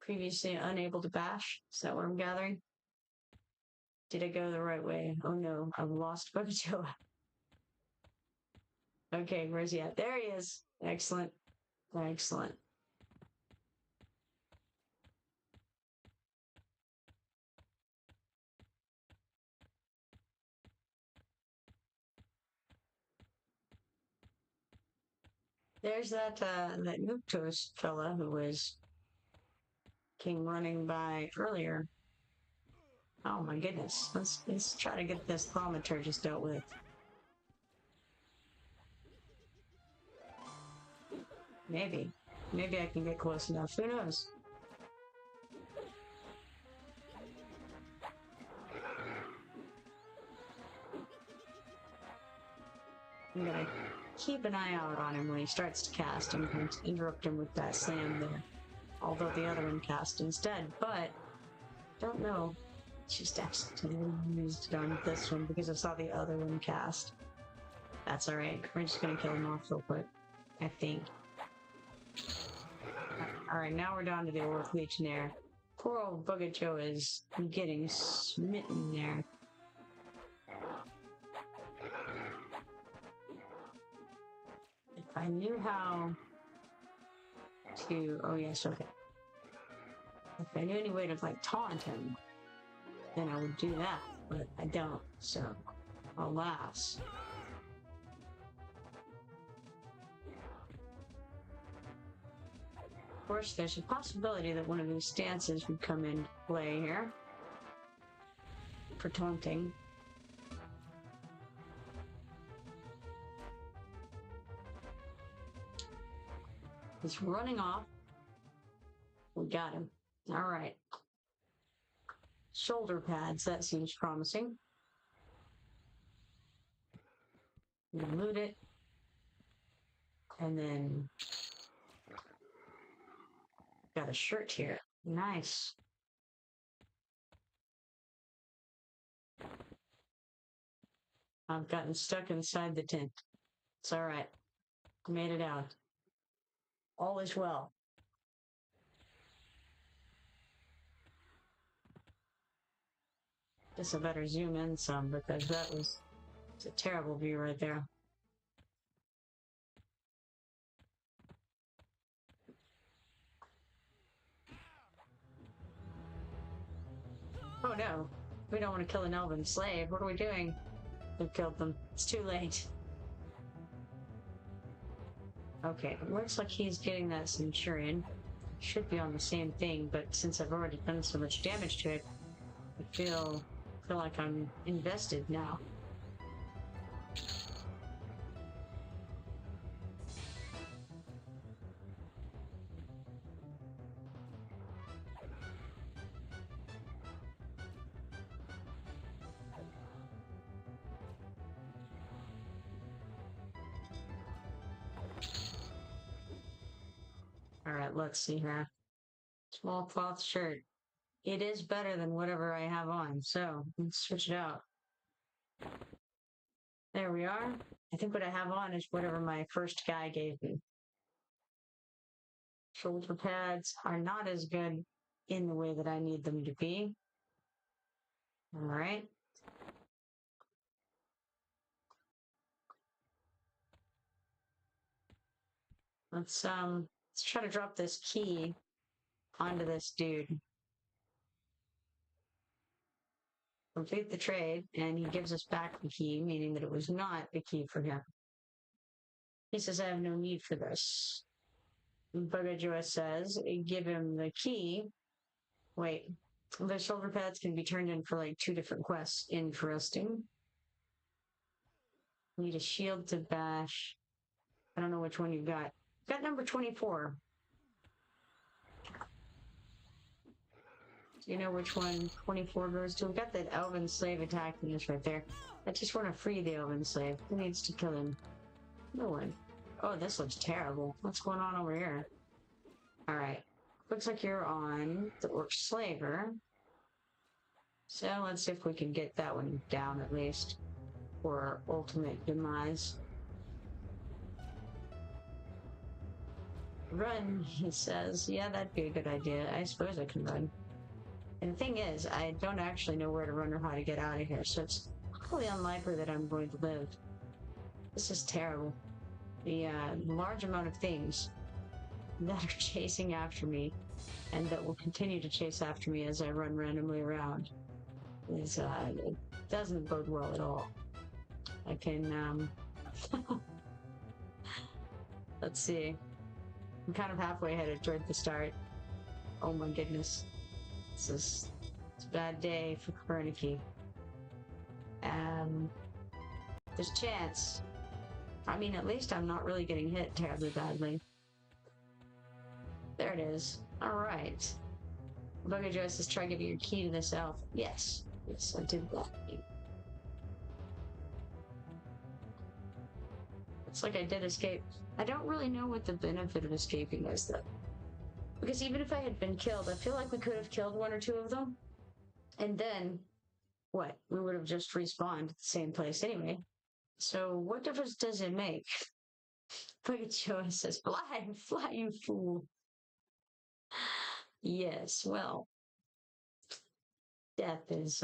Speaker 1: previously unable to bash. Is that what I'm gathering? Did I go the right way? Oh no, I've lost Bugejoah. Okay, where's he at? There he is. Excellent. Excellent. There's that Nuktos fella who came running by earlier. Oh my goodness. Let's try to get this thaumaturgist dealt with. Maybe. Maybe I can get close enough. Who knows? I'm gonna keep an eye out on him when he starts to cast and interrupt him with that slam there. Although the other one cast instead, but don't know. Just accidentally used it on this one because I saw the other one cast. That's alright. We're just gonna kill him off real quick. I think. Alright, now we're down to the Orc Legionnaire. Poor old Bugejoah is getting smitten there. If I knew how to... Oh yes, okay. If I knew any way to, like, taunt him, then I would do that, but I don't, so alas. Of course, there's a possibility that one of these stances would come into play here for taunting. He's running off. We got him. All right. Shoulder pads, that seems promising. Loot it. And then got a shirt here. Nice. I've gotten stuck inside the tent. It's all right. Made it out. All is well. Guess I better zoom in some because that was a terrible view right there. Oh no, we don't want to kill an elven slave. What are we doing? We've killed them. It's too late. Okay, it looks like he's getting that Centurion. Should be on the same thing, but since I've already done so much damage to it, I feel like I'm invested now. Alright, let's see here. Small cloth shirt. It is better than whatever I have on, so let's switch it out. There we are. I think what I have on is whatever my first guy gave me. Shoulder pads are not as good in the way that I need them to be. Alright. Let's try to drop this key onto this dude. Complete the trade, and he gives us back the key, meaning that it was not the key for him. He says, I have no need for this. Bugejoah says, give him the key. Wait, the shoulder pads can be turned in for like 2 different quests. Interesting. Need a shield to bash. I don't know which one you got. Got number 24. Do you know which one 24 goes to? We've got that elven slave attacking us right there. I just want to free the elven slave. Who needs to kill him? No one. Oh, this looks terrible. What's going on over here? Alright. Looks like you're on the orc slaver. So let's see if we can get that one down at least. For our ultimate demise. Run, he says. Yeah, that'd be a good idea. I suppose I can run. And the thing is, I don't actually know where to run or how to get out of here, so it's highly unlikely that I'm going to live. This is terrible. The large amount of things that are chasing after me, and that will continue to chase after me as I run randomly around, is, it doesn't bode well at all. I can, let's see. I'm kind of halfway headed toward the start. Oh my goodness. It's a bad day for Kipoerneke. There's a chance. I mean, at least I'm not really getting hit terribly badly. There it is. Alright. Bugejoah says try giving your key to this elf. Yes. Yes, I did that. It's like I did escape. I don't really know what the benefit of escaping is, though. Because even if I had been killed, I feel like we could have killed one or two of them. And then, what? We would have just respawned at the same place anyway. So what difference does it make? Bugejoah says, fly, fly, you fool. Yes, well, death is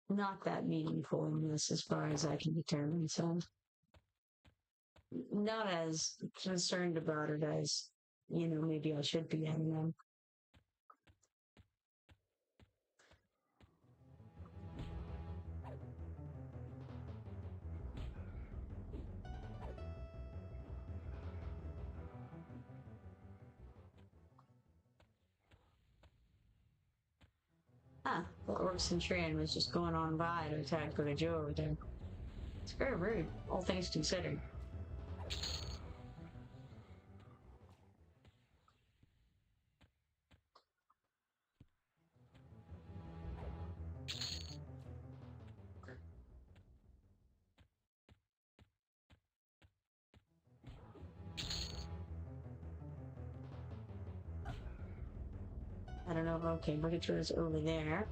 Speaker 1: not that meaningful in this as far as I can determine, so not as concerned about it as, you know, maybe I should be. I don't know. Ah, the orc Centurion was just going on by to attack Bugejoah over there. It's very rude, all things considered. I don't know, okay, Bugejoah's over there.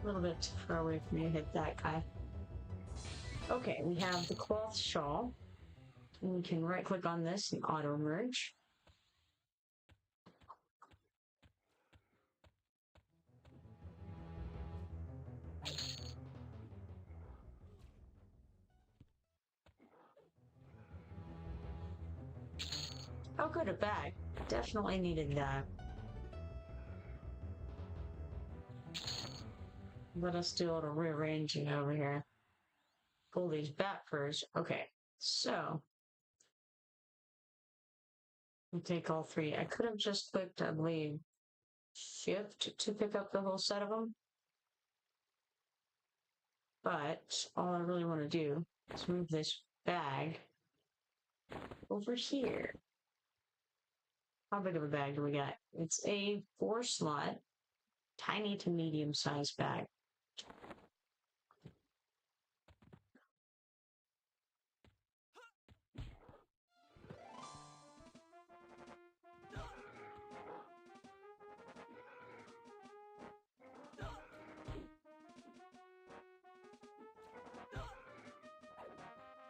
Speaker 1: A little bit too far away for me to hit that guy. Okay, we have the cloth shawl. We can right-click on this and auto-merge. Oh, good, a bag. Definitely needed that. Let us do a little rearranging over here. Pull these back first. Okay, so we'll take all three. I could have just clicked, I believe, shift to pick up the whole set of them. But all I really want to do is move this bag over here. How big of a bag do we got? It's a 4-slot, tiny to medium-sized bag.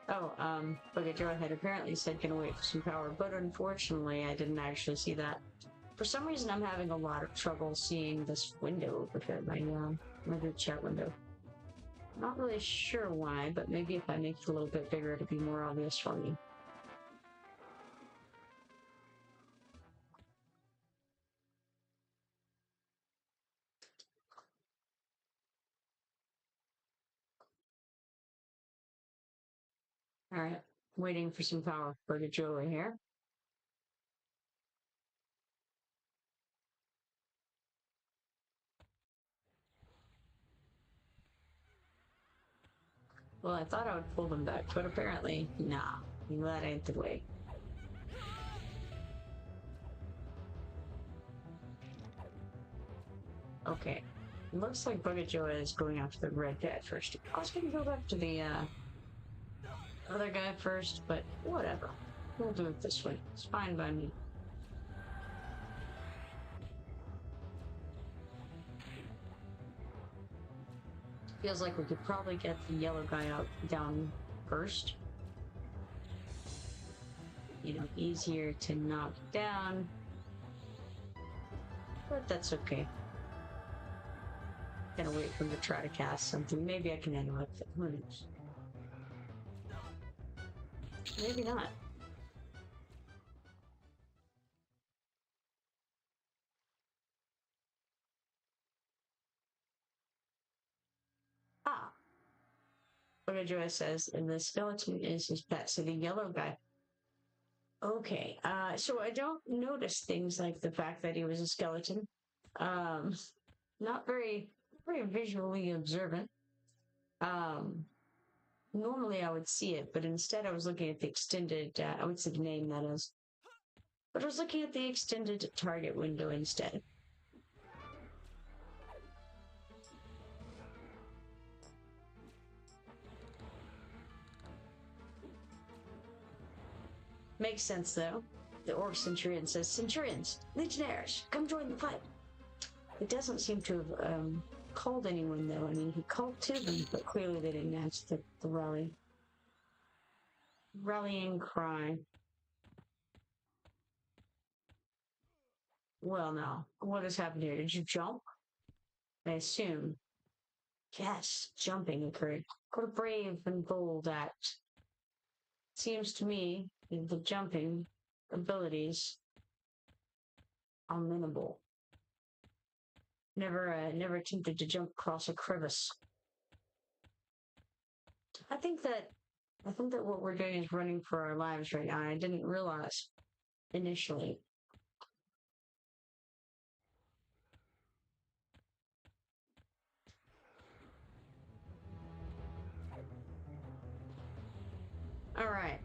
Speaker 1: Oh, Bugejoah had apparently said gonna wait for some power, but unfortunately I didn't actually see that. For some reason I'm having a lot of trouble seeing this window over here, my group chat window. Not really sure why, but maybe if I make it a little bit bigger it'll be more obvious for me. Alright, waiting for some power for Bugejoah here. Well, I thought I would pull them back, but apparently, nah. That ain't the way. Okay. Looks like Bugejoah is going after the red guy first. I was gonna go back to the, other guy first, but whatever. We'll do it this way. It's fine by me. Feels like we could probably get the yellow guy down first. You know, easier to knock down. But that's okay. Gonna wait for him to try to cast something. Maybe I can end with it. Who knows? Maybe not. Ah. Bugejoah says, and the skeleton is his pet, so the yellow guy. Okay, so I don't notice things like the fact that he was a skeleton. Not very visually observant. Normally I would see it, but instead I was looking at the extended, I would say the name that is. But I was looking at the extended target window instead. Makes sense, though. The orc Centurion says, Centurions, legionnaires, come join the fight. It doesn't seem to have called anyone, though. I mean, he called to them, but clearly they didn't answer the rallying cry. Well, now, what has happened here? Did you jump? I assume. Yes, jumping occurred. What a brave and bold act. Seems to me the jumping abilities are minimal. Never attempted to jump across a crevice. I think that what we're doing is running for our lives right now. I didn't realize initially. All right.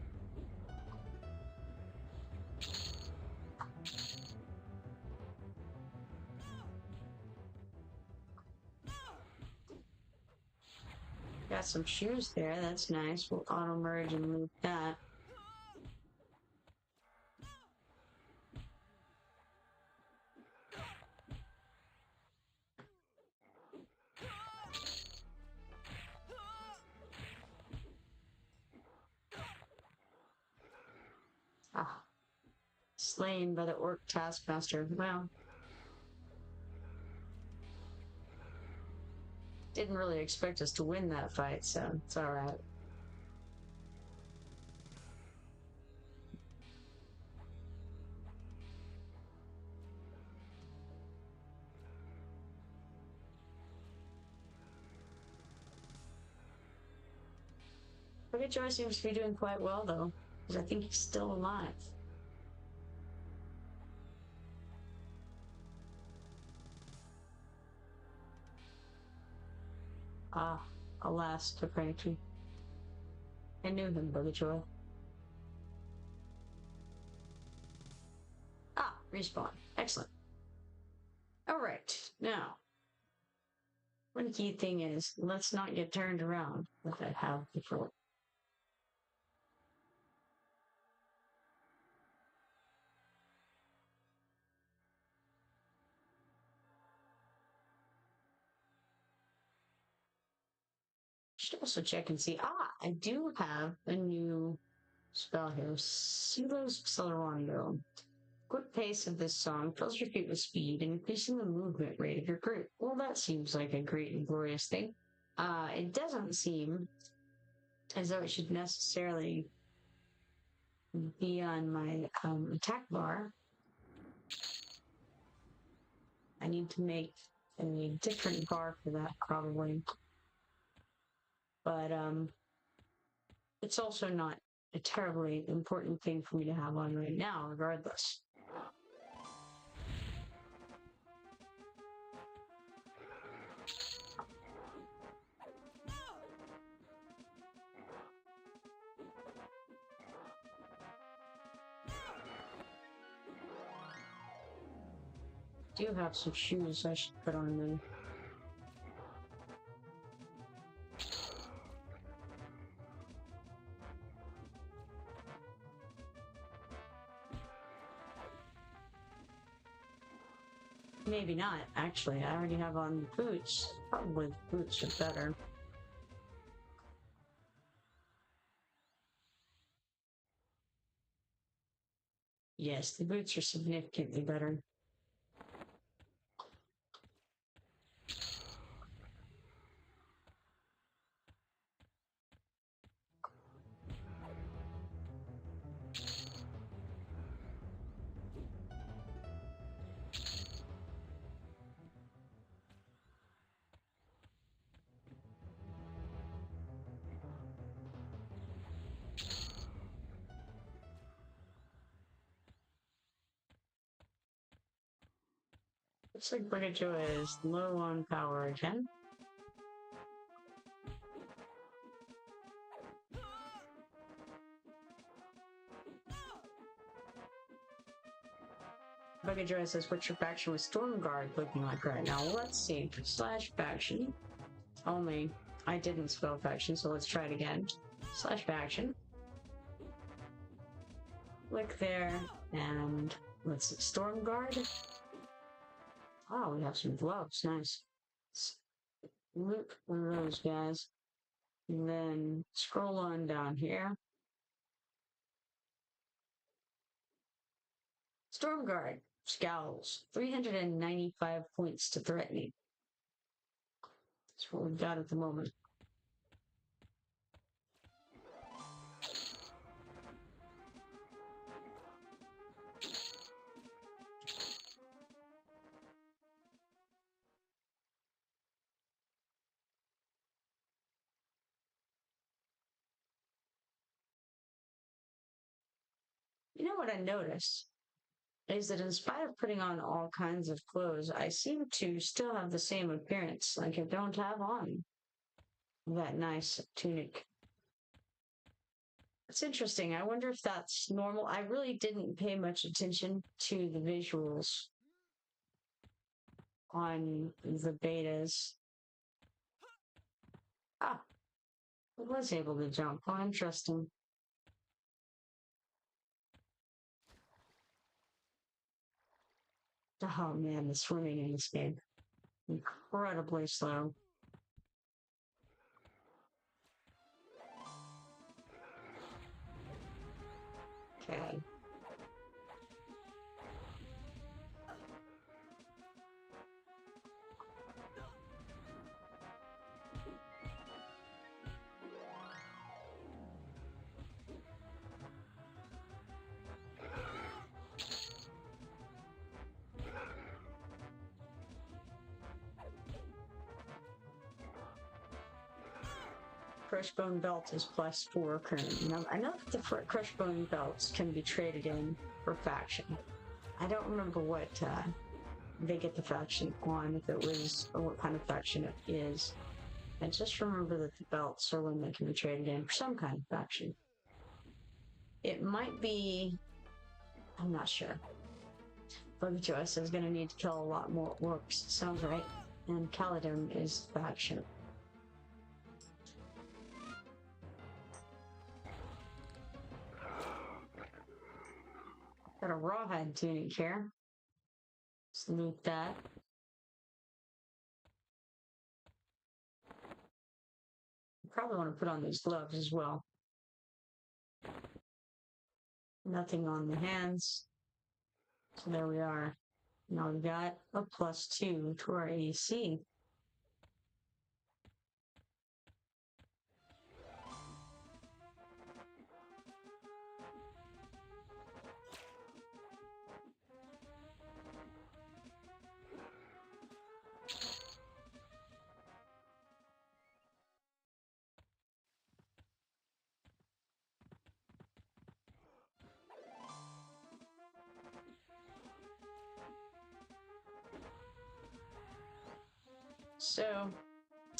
Speaker 1: Got some shoes there. That's nice. We'll auto merge and move that. Ah, slain by the orc taskmaster. Well, didn't really expect us to win that fight, so it's all right. Bugejoah seems to be doing quite well, though, because I think he's still alive. Ah, alas, Kipoerneke. I knew him, Bugejoah. Ah, respawn. Excellent. Alright, now. One key thing is, let's not get turned around like I have before. Should also check and see. Ah, I do have a new spell here. Silo's Accelerando. Quick pace of this song fills your feet with speed and increasing the movement rate of your group. Well, that seems like a great and glorious thing. It doesn't seem as though it should necessarily be on my attack bar. I need to make a different bar for that, probably. But it's also not a terribly important thing for me to have on right now, regardless. I do have some shoes I should put on me. Maybe not, actually. I already have on boots. Probably the boots are better. Yes, the boots are significantly better. Looks like Bugejoah is low on power again. Bugejoah says, what's your faction with Stormguard looking like right now? Well, let's see. Slash faction. Only, I didn't spell faction, so let's try it again. Slash faction. Click there, and let's see. Stormguard. Oh, we have some gloves. Nice. Look for those guys. And then scroll on down here. Stormguard. Scowls. 395 points to threatening. That's what we've got at the moment. You know what I noticed is that in spite of putting on all kinds of clothes, I seem to still have the same appearance. Like I don't have on that nice tunic. It's interesting. I wonder if that's normal. I really didn't pay much attention to the visuals on the betas. Ah, I was able to jump. Oh, interesting. Oh man, the swimming in this game. Incredibly slow. Okay. Crushbone belt is +4 currently. Now, I know that the Crushbone belts can be traded in for faction. I don't remember what they get the faction on, if it was, or what kind of faction it is. I just remember that the belts are one that can be traded in for some kind of faction. It might be, I'm not sure. Bugejoah is going to need to kill a lot more orcs. Sounds right. And Kelethin is the faction. Got a rawhide tunic here. Let's loot that. Probably want to put on these gloves as well. Nothing on the hands. So there we are. Now we've got a +2 to our AC. So,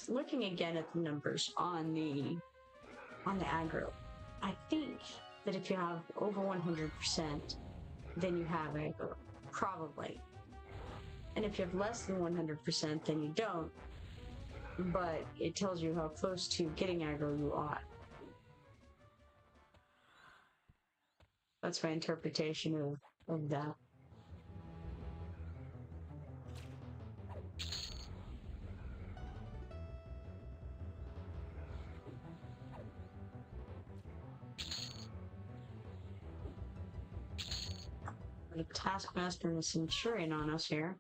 Speaker 1: looking again at the numbers on the aggro, I think that if you have over 100%, then you have aggro, probably. And if you have less than 100%, then you don't. But it tells you how close to getting aggro you are. That's my interpretation of that. a Taskmaster and a Centurion on us here.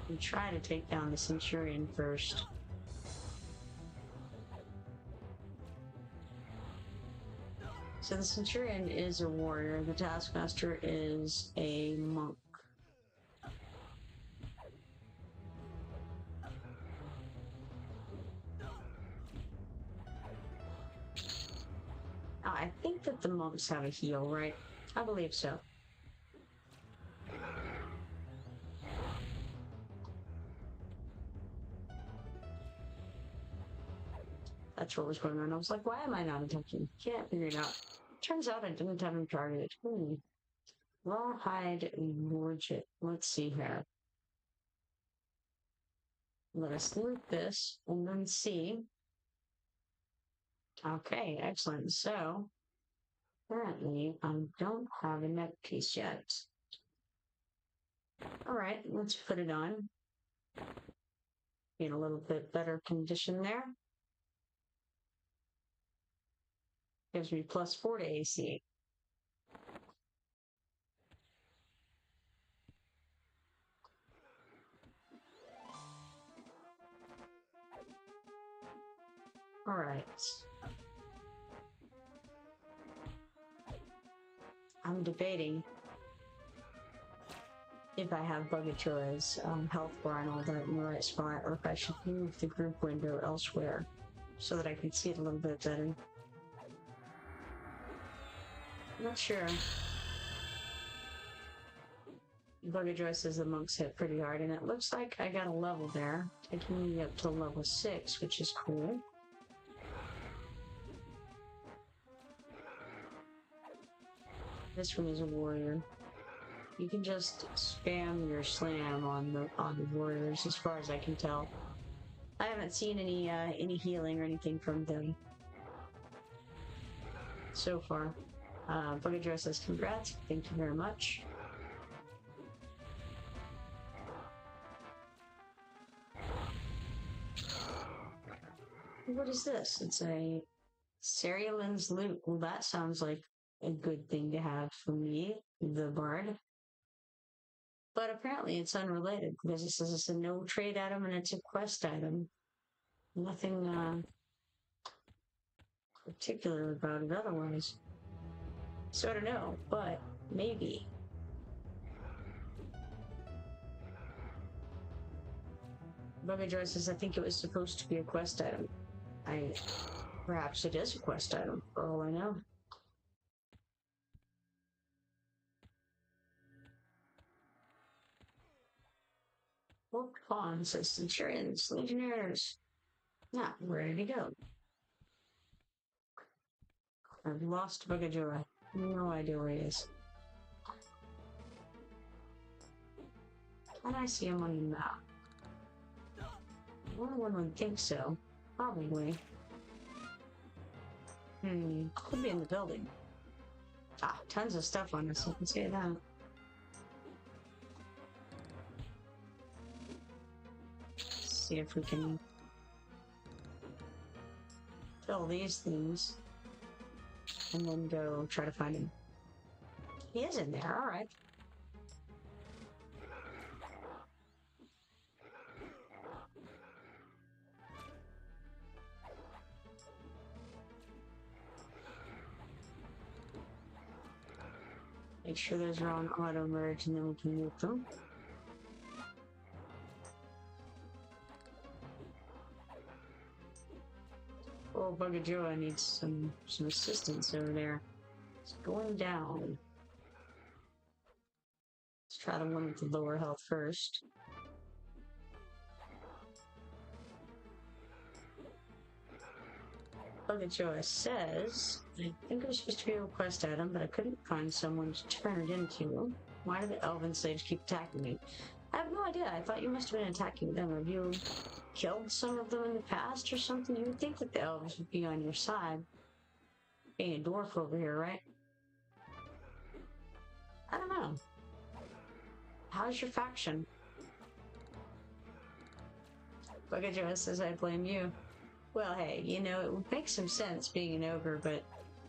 Speaker 1: We try to take down the Centurion first. So the Centurion is a warrior, the Taskmaster is a monk. Now, I think that the monks have a heal, right? I believe so. That's what was going on. I was like, why am I not attacking? Can't figure it out. Turns out I didn't have him targeted. Rawhide Lordship. Let's see here. Let us loot this and then see. Okay, excellent. So, apparently, I don't have a neck piece yet. Alright, let's put it on. In a little bit better condition there. Gives me +4 to AC. Alright. I'm debating if I have Bugejoah's health bar and all that in the right spot, or if I should move the group window elsewhere so that I can see it a little bit better. I'm not sure. Bugejoah says the monks hit pretty hard, and it looks like I got a level there, taking me up to level 6, which is cool. This one is a warrior. You can just spam your slam on the warriors, as far as I can tell. I haven't seen any healing or anything from them so far. Bugejoah says congrats. Thank you very much. What is this? It's a Cerulean's loot. Well, that sounds like a good thing to have for me, the bard. But apparently it's unrelated, because it says it's a no trade item and it's a quest item. Nothing particular about it otherwise. So I don't know, but maybe. Bugejoah says I think it was supposed to be a quest item. Perhaps it is a quest item, for all I know. Work on, says Centurions, legionnaires. Now, ready to go. I've lost Bugejoah. No idea where he is. Can I see him on the map? Well, one would think so. Probably. Could be in the building. Ah, tons of stuff on us, I can say that. Let's see if we can fill these things and then go try to find him. He is in there, alright. Make sure those are on auto merge and then we can move them. Oh, Bugejoah needs some assistance over there. It's going down. Let's try the one with the lower health first. Bugejoah says, I think it was supposed to be a quest item, but I couldn't find someone to turn it into. Why do the elven slaves keep attacking me? I have no idea. I thought you must have been attacking them. Have you killed some of them in the past or something? You would think that the elves would be on your side. being a dwarf over here, right? I don't know. How's your faction? Bugejoah says I blame you. Well, hey, you know, it would make some sense being an ogre, but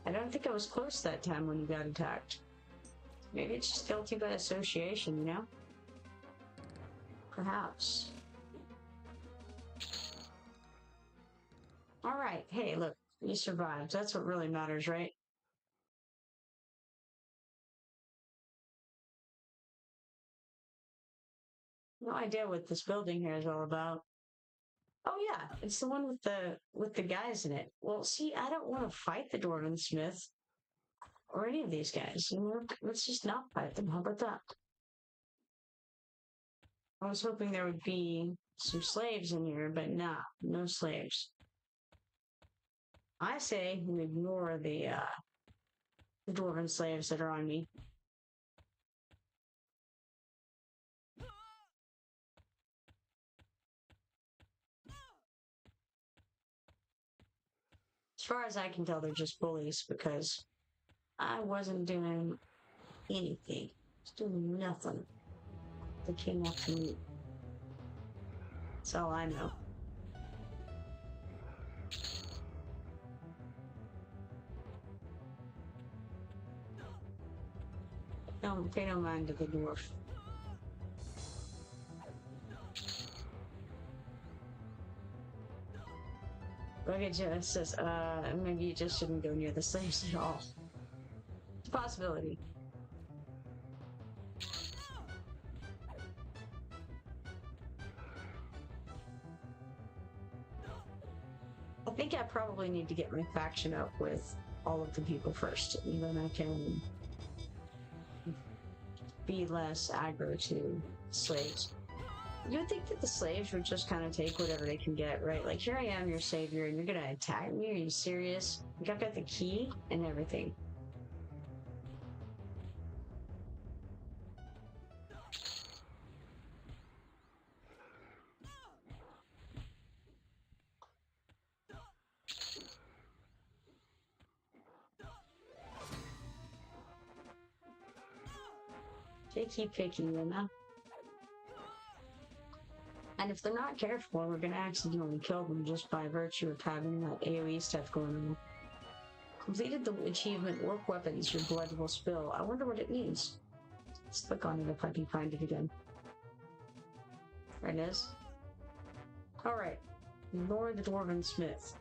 Speaker 1: I don't think I was close that time when you got attacked. Maybe it's just guilty by association, you know? Perhaps. Alright, hey, look, you survived. That's what really matters, right? No idea what this building here is all about. Oh yeah, it's the one with the guys in it. Well, see, I don't want to fight the dwarven smith or any of these guys. You know, let's just not fight them. How about that? I was hoping there would be some slaves in here, but nah, no slaves. I say we ignore the dwarven slaves that are on me. As far as I can tell, they're just bullies because I wasn't doing anything. I was doing nothing. They came after me. That's all I know. Don't pay no mind to the dwarf. Bugejoah says, maybe you just shouldn't go near the slaves at all. It's a possibility. I think I probably need to get my faction up with all of the people first, and then I can be less aggro to slaves. You would think that the slaves would just kind of take whatever they can get, right? Like, here I am, your savior, and you're gonna attack me? Are you serious? Like, I've got the key and everything. Picky, you know? And if they're not careful, we're gonna accidentally kill them just by virtue of having that AoE stuff going on. Completed the achievement, work weapons, your blood will spill. I wonder what it means. Let's click on it if I can find it again. There it is. Alright. Lord the Dwarven Smith.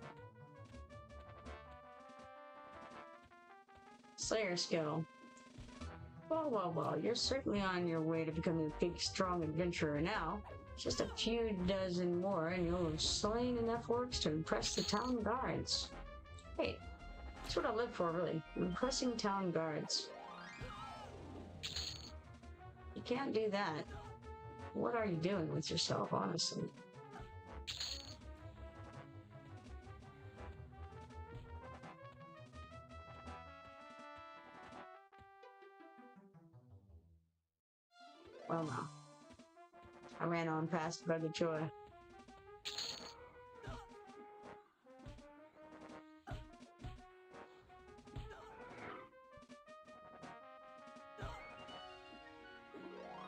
Speaker 1: Slayer skill. Well, you're certainly on your way to becoming a big, strong adventurer now. Just a few dozen more and you'll have slain enough orcs to impress the town guards. Hey, that's what I live for, really. Impressing town guards. You can't do that. What are you doing with yourself, honestly? Well, no. I ran on past Bugejoah.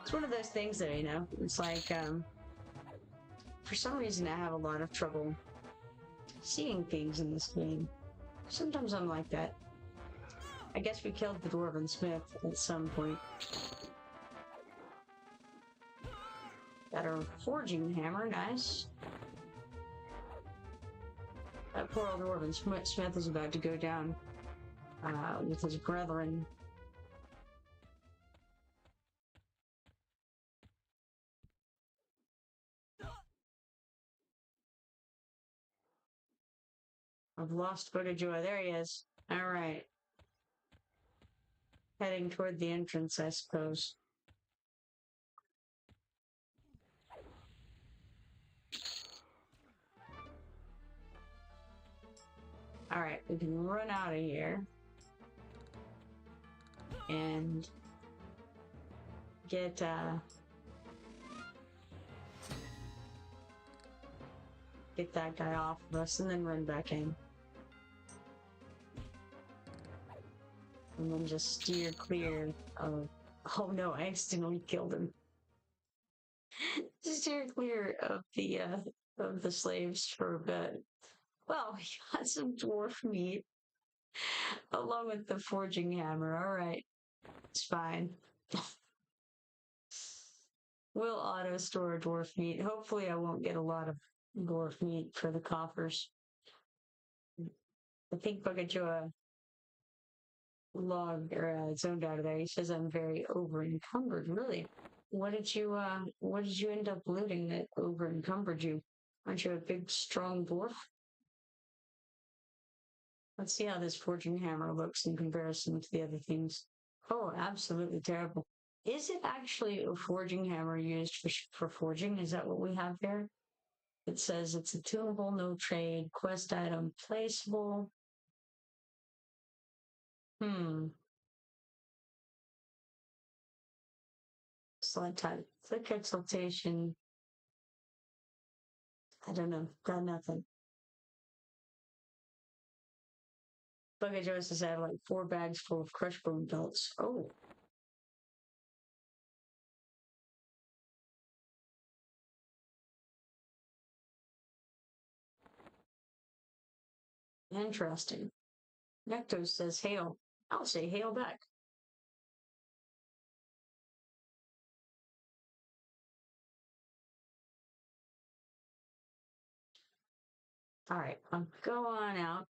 Speaker 1: It's one of those things that, you know, it's like, for some reason I have a lot of trouble seeing things in this game. Sometimes I'm like that. I guess we killed the Dwarven Smith at some point. Got our foraging hammer, nice. That poor old Dwarven Smith is about to go down with his brethren. I've lost Bugejoah. There he is. Alright. Heading toward the entrance, I suppose. Alright, we can run out of here. And get that guy off of us and then run back in. And then just steer clear of... Oh no, I accidentally killed him. Steer clear of the slaves for a bit. Well, we got some dwarf meat along with the forging hammer. Alright, it's fine. We'll auto store dwarf meat. Hopefully I won't get a lot of dwarf meat for the coffers. I think Bugejoah logged or zoned out of there. He says I'm very over encumbered. Really? What did you end up looting that over encumbered you? Aren't you a big strong dwarf? Let's see how this forging hammer looks in comparison to the other things. Oh, absolutely terrible. Is it actually a forging hammer used for forging? Is that what we have there? It says it's attunable, no trade, quest item, placeable. Slide type, click exaltation. I don't know, got nothing. Bugejoah says I have like 4 bags full of Crushbone belts. Oh. Interesting. Necto says hail. I'll say hail back. Alright, I'll go on out.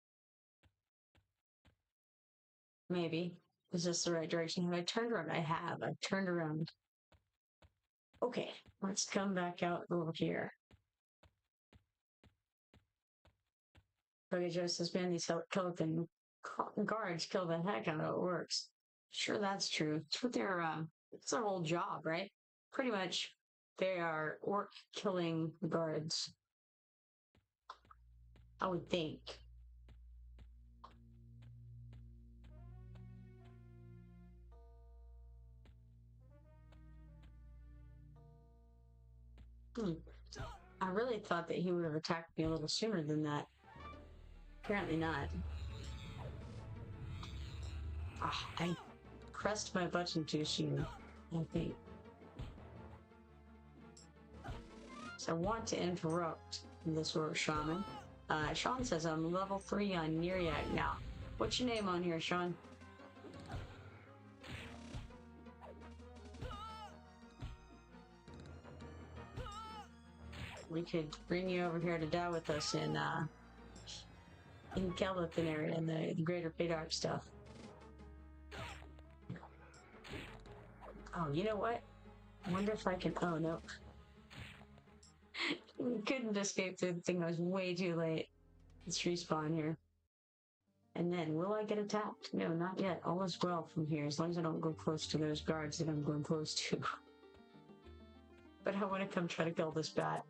Speaker 1: Maybe. Is this the right direction? Have I turned around? I have. I've turned around. Okay, let's come back out over here. Bugejoah says, man, these Kelethin guards kill the heck out of orcs. Sure, that's true. It's what it's their whole job, right? Pretty much, they are orc killing guards. I would think. I really thought that he would have attacked me a little sooner than that. Apparently not. I pressed my button too soon, I think. So I want to interrupt this orc shaman. Sean says I'm level 3 on Neriak now. What's your name on here, Sean? We could bring you over here to die with us in Kelethin area, in the Greater Faydark stuff. Oh, you know what? I wonder if I can... Oh, no. Couldn't escape through the thing. I was way too late. Let's respawn here. And then, will I get attacked? No, not yet. All is well from here, as long as I don't go close to those guards that I'm going close to. But I want to come try to kill this bat.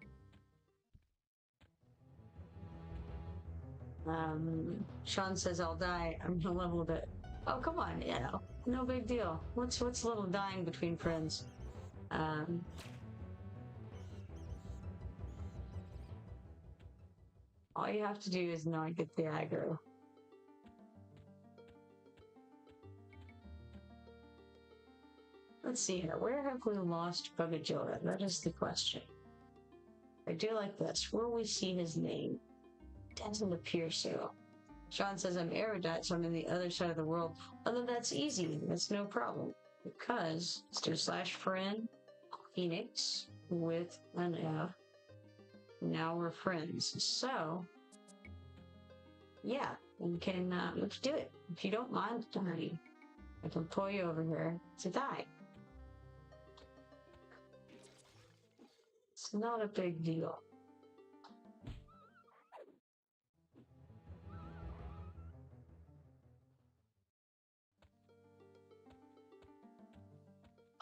Speaker 1: Sean says I'll die. I'm gonna level a bit. Oh, come on, you know, no big deal. What's a little dying between friends? All you have to do is not get the aggro. Let's see here. Where have we lost Bugejoah? That is the question. I do like this. Where we see his name? Doesn't appear so. Sean says I'm erudite, so I'm in the other side of the world. Although that's easy. That's no problem. Because /friend Phoenix with an F. Now we're friends. So, yeah, we can let's do it. If you don't mind dying, I can pull you over here to die. It's not a big deal.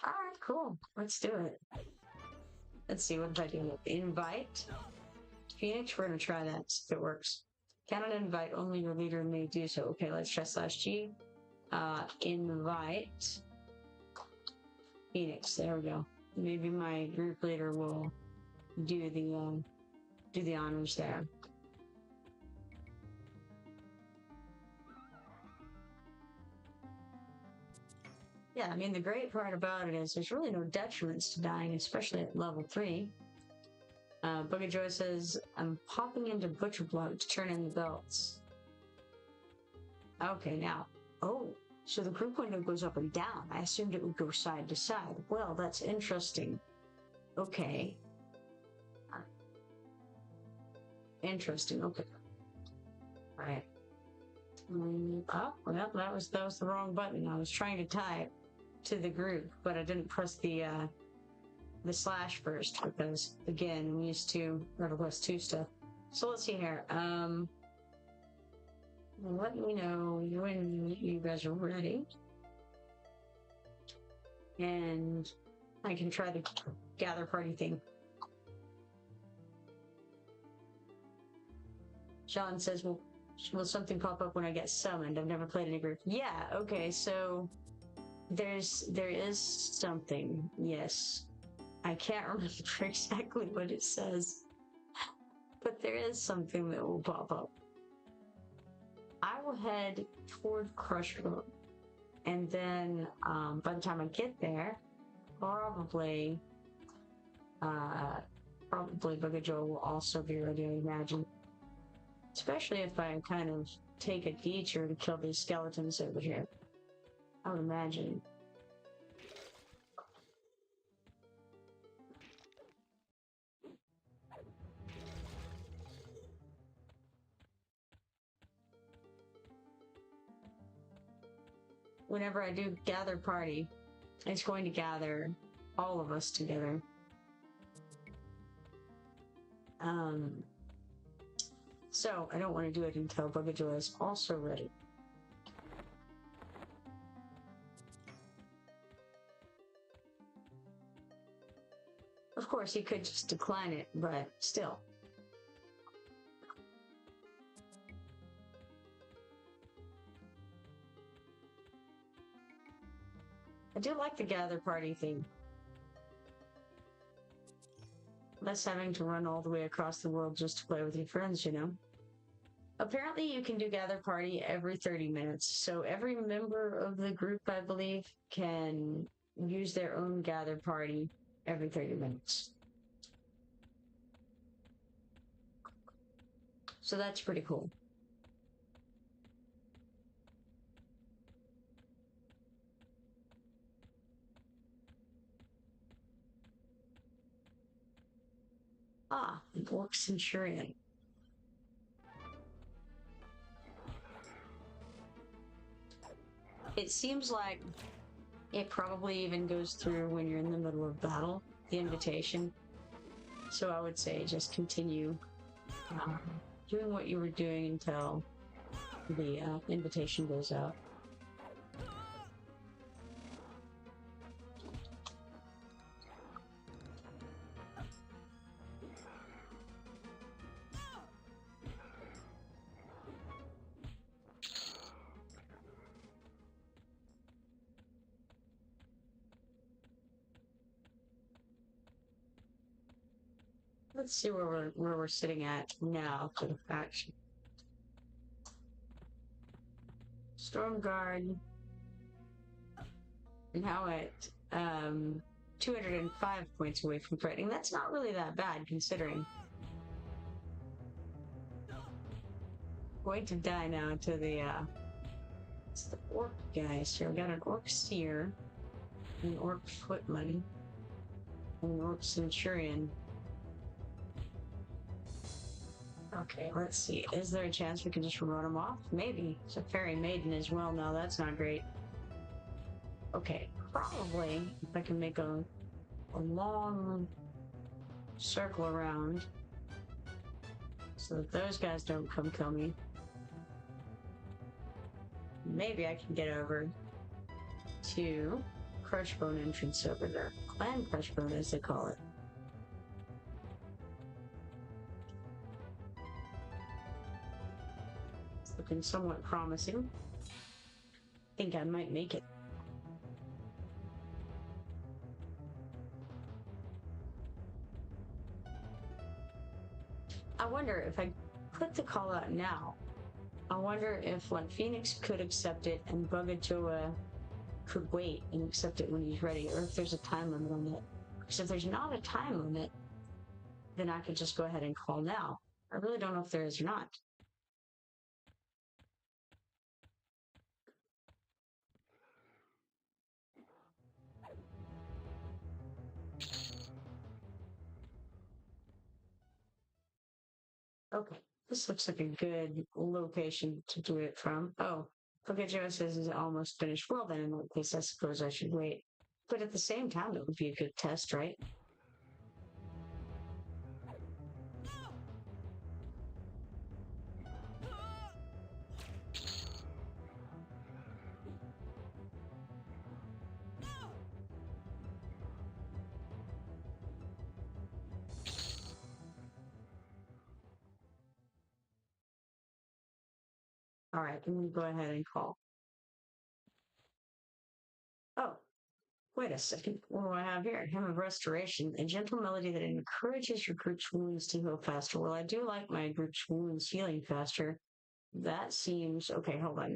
Speaker 1: Alright, cool. Let's do it. Let's see, what did I do? Invite? Phoenix, we're gonna try that, see if it works. Cannot invite, only your leader may do so. Okay, let's try /G. Invite. Phoenix, there we go. Maybe my group leader will do the honors there. yeah, I mean, the great part about it is there's really no detriments to dying, especially at level 3. Bugejoah says, I'm popping into Butcher Block to turn in the belts. Okay, now, oh, so the group window goes up and down. I assumed it would go side to side. Well, that's interesting. Okay. Interesting, okay. Right. Oh, well, that was the wrong button. I was trying to tie it to the group, but I didn't press the slash first because, again, I'm used to EverQuest 2 stuff. So let's see here. Let me know when you guys are ready. And I can try the gather party thing. Sean says, well, will something pop up when I get summoned? I've never played any group. Yeah, okay, so there is something, yes. I can't remember exactly what it says, but there is something that will pop up. I will head toward Crushbone, and then by the time I get there, probably Bugejoah will also be ready, I imagine. Especially if I kind of take a detour to kill these skeletons over here. I would imagine. Whenever I do gather party, it's going to gather all of us together. So I don't want to do it until Bugejoah is also ready. Of course, he could just decline it, but still. I do like the gather party thing. Less having to run all the way across the world just to play with your friends, you know? Apparently you can do gather party every 30 minutes, so every member of the group, I believe, can use their own gather party every 30 minutes. So that's pretty cool. Ah, Orc Centurion. It seems like it probably even goes through when you're in the middle of battle, the invitation. So I would say just continue doing what you were doing until the invitation goes out. Let's see where we're sitting at now for the faction. Stormguard now at 205 points away from threatening. That's not really that bad considering. Going to die now to the it's the orc guys. So we got an orc seer, an orc footman, and an orc centurion. Okay, let's see. Is there a chance we can just run them off? Maybe. It's a fairy maiden as well. No, that's not great. Okay, probably if I can make a long circle around so that those guys don't come kill me. Maybe I can get over to Crushbone entrance over there. Clan Crushbone, as they call it. Looking somewhat promising. Think I might make it. I wonder if I put the call out now. I wonder if like Phoenix could accept it and Bugejoah could wait and accept it when he's ready, or if there's a time limit on it. Because if there's not a time limit, then I could just go ahead and call now. I really don't know if there is or not. Okay, this looks like a good location to do it from. Oh, Bugejoah says it's almost finished. Well, then in that case, I suppose I should wait. But at the same time, it would be a good test, right? All right, let me go ahead and call. Oh, wait a second. What do I have here? Hymn of Restoration, a gentle melody that encourages your group's wounds to heal faster. Well, I do like my group's wounds healing faster. That seems okay. Hold on.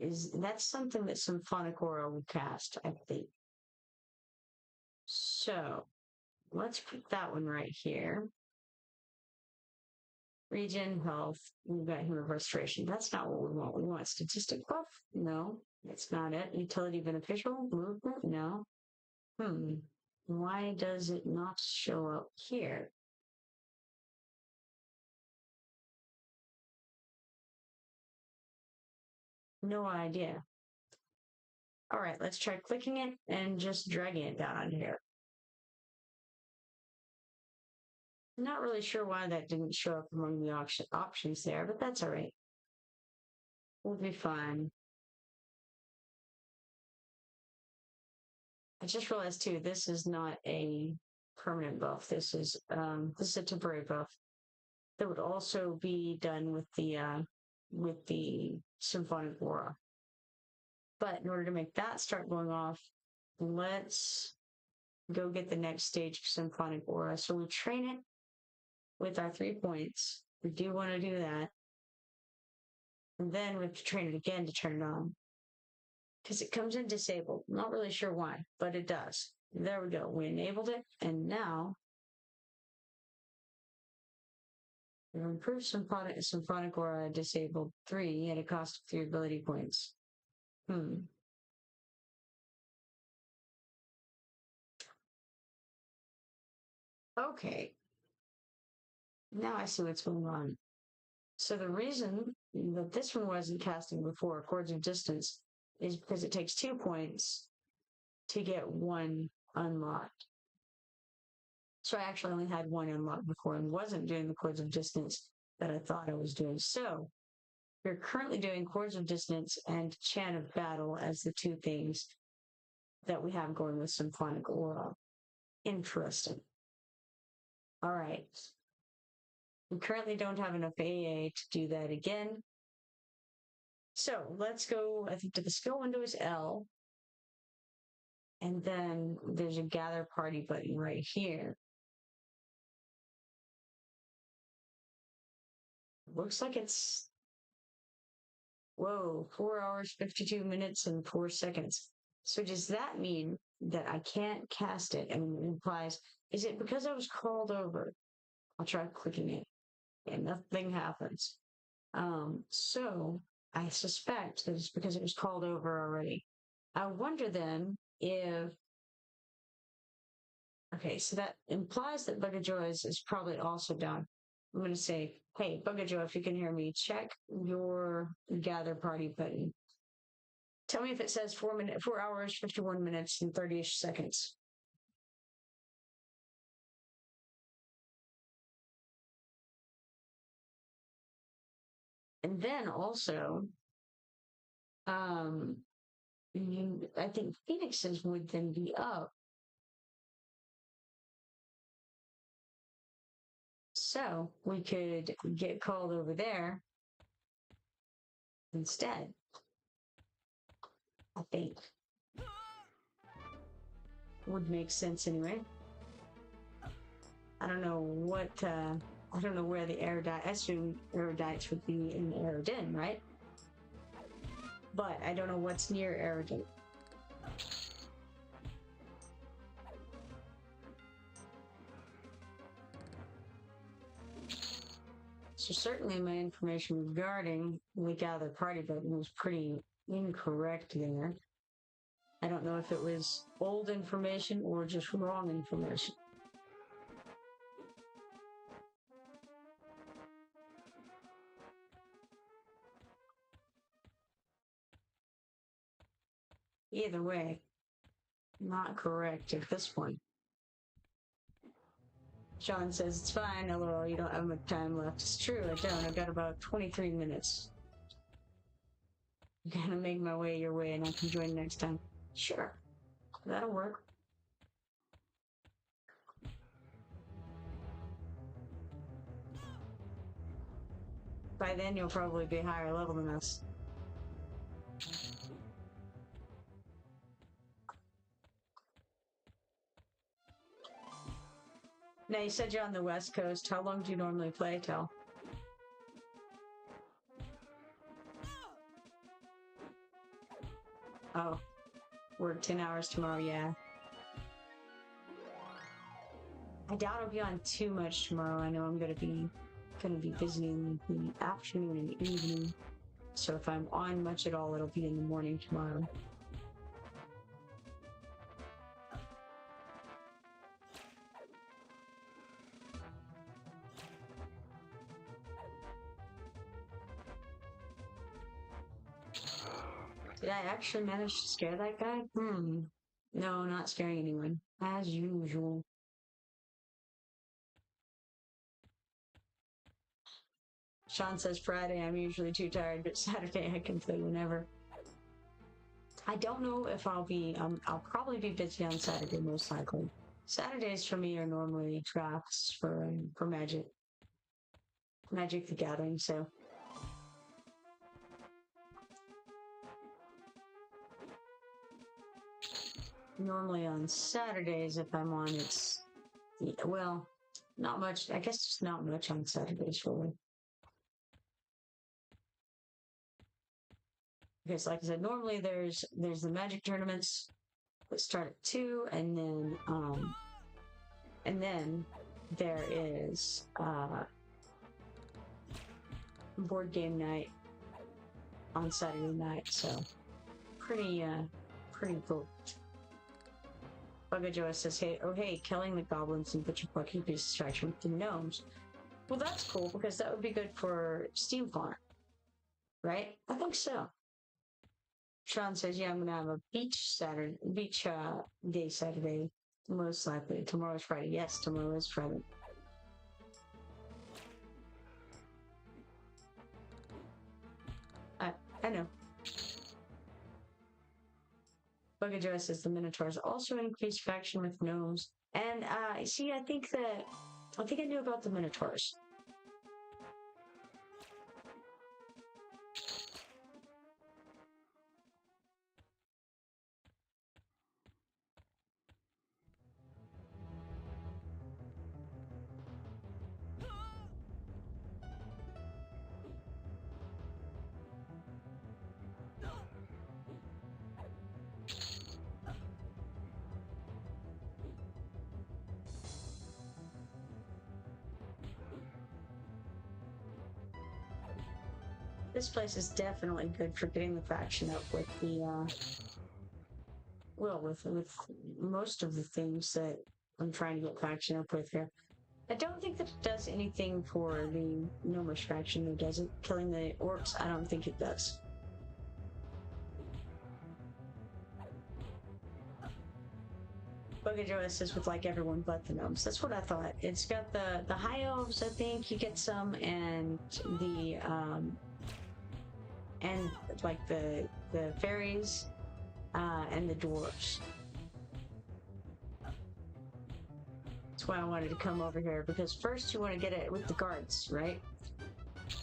Speaker 1: That's something that Symphonic Aura will cast, I think. So let's put that one right here. Regen, health, we've got Hymn of Restoration. That's not what we want. We want statistic buff? No, that's not it. Utility beneficial? Movement? No. Why does it not show up here? No idea. All right, let's try clicking it and just dragging it down on here. Not really sure why that didn't show up among the options there, but that's all right. We'll be fine. I just realized too, this is not a permanent buff. This is a temporary buff that would also be done with the Symphonic Aura. But in order to make that start going off, let's go get the next stage of Symphonic Aura. So we train it with our 3 points. We do want to do that. And then we have to train it again to turn it on. Because it comes in disabled. Not really sure why, but it does. There we go. We enabled it, and now we've improved Symphonic Aura disabled 3 at a cost of 3 ability points. Okay. Now I see what's going on. So the reason that this one wasn't casting before, Chords of Distance, is because it takes 2 points to get 1 unlocked. So I actually only had 1 unlocked before and wasn't doing the Chords of Distance that I thought I was doing. So we're currently doing Chords of Distance and Chant of Battle as the 2 things that we have going with Symphonic Aura. Interesting. All right. We currently don't have enough AA to do that again. So let's go, I think, to the skill window is L. And then there's a gather party button right here. Looks like it's, whoa, 4 hours, 52 minutes, and 4 seconds. So does that mean that I can't cast it? I mean, it implies, is it because I was called over? I'll try clicking it, and nothing happens. So I suspect that it's because it was called over already. I wonder then if, okay, so that implies that Bugejoah is probably also down. I'm going to say, hey, Bugejoah, if you can hear me, check your gather party button. Tell me if it says 4 hours, 51 minutes, and 30-ish seconds. And then also, I think Phoenix's would then be up. So we could get called over there instead. I think. Would make sense anyway. I don't know what, I don't know where the erudite, I assume erudites would be in Eredin, right? but I don't know what's near arrogant. So certainly my information regarding the gather party button was pretty incorrect there. I don't know if it was old information or just wrong information. Either way, not correct at this point. Sean says, it's fine, LOL, you don't have much time left. It's true, I don't. I've got about 23 minutes. I'm gonna make my way your way and I can join next time. Sure, that'll work. By then, you'll probably be higher level than us. Now, you said you're on the West Coast. How long do you normally play till? Oh, work 10 hours tomorrow, yeah. I doubt I'll be on too much tomorrow. I know I'm gonna be busy in the afternoon and evening. So if I'm on much at all, it'll be in the morning tomorrow. Did I actually manage to scare that guy? No, not scaring anyone. As usual. Sean says Friday, I'm usually too tired, but Saturday I can play whenever. I don't know if I'll be, I'll probably be busy on Saturday, most likely. Saturdays for me are normally drafts for Magic. Magic the Gathering, so. Normally on Saturdays, if I'm on, it's, well, not much. I guess just not much on Saturdays, really. Because, like I said, normally there's the Magic tournaments that start at 2, and then there is board game night on Saturday night. So pretty booked. Bugejoah says, hey, killing the goblins and butcher buck could be a distraction with the gnomes. Well, that's cool, because that would be good for Steam Farm, right? I think so. Sean says, yeah, I'm gonna have a beach day Saturday, most likely. Tomorrow's Friday. Yes, tomorrow is Friday. I know. Bugejoah says the Minotaurs also increase faction with gnomes. And, see, I think I knew about the Minotaurs. This place is definitely good for getting the faction up with the, with most of the things that I'm trying to get faction up with here. I don't think that it does anything for the Gnomish faction, though, does it? Killing the orcs, I don't think it does. Bugejoah says with like everyone but the gnomes. That's what I thought. It's got the high elves, I think you get some, and the and like the fairies, and the dwarves. That's why I wanted to come over here, because first you want to get it with the guards, right?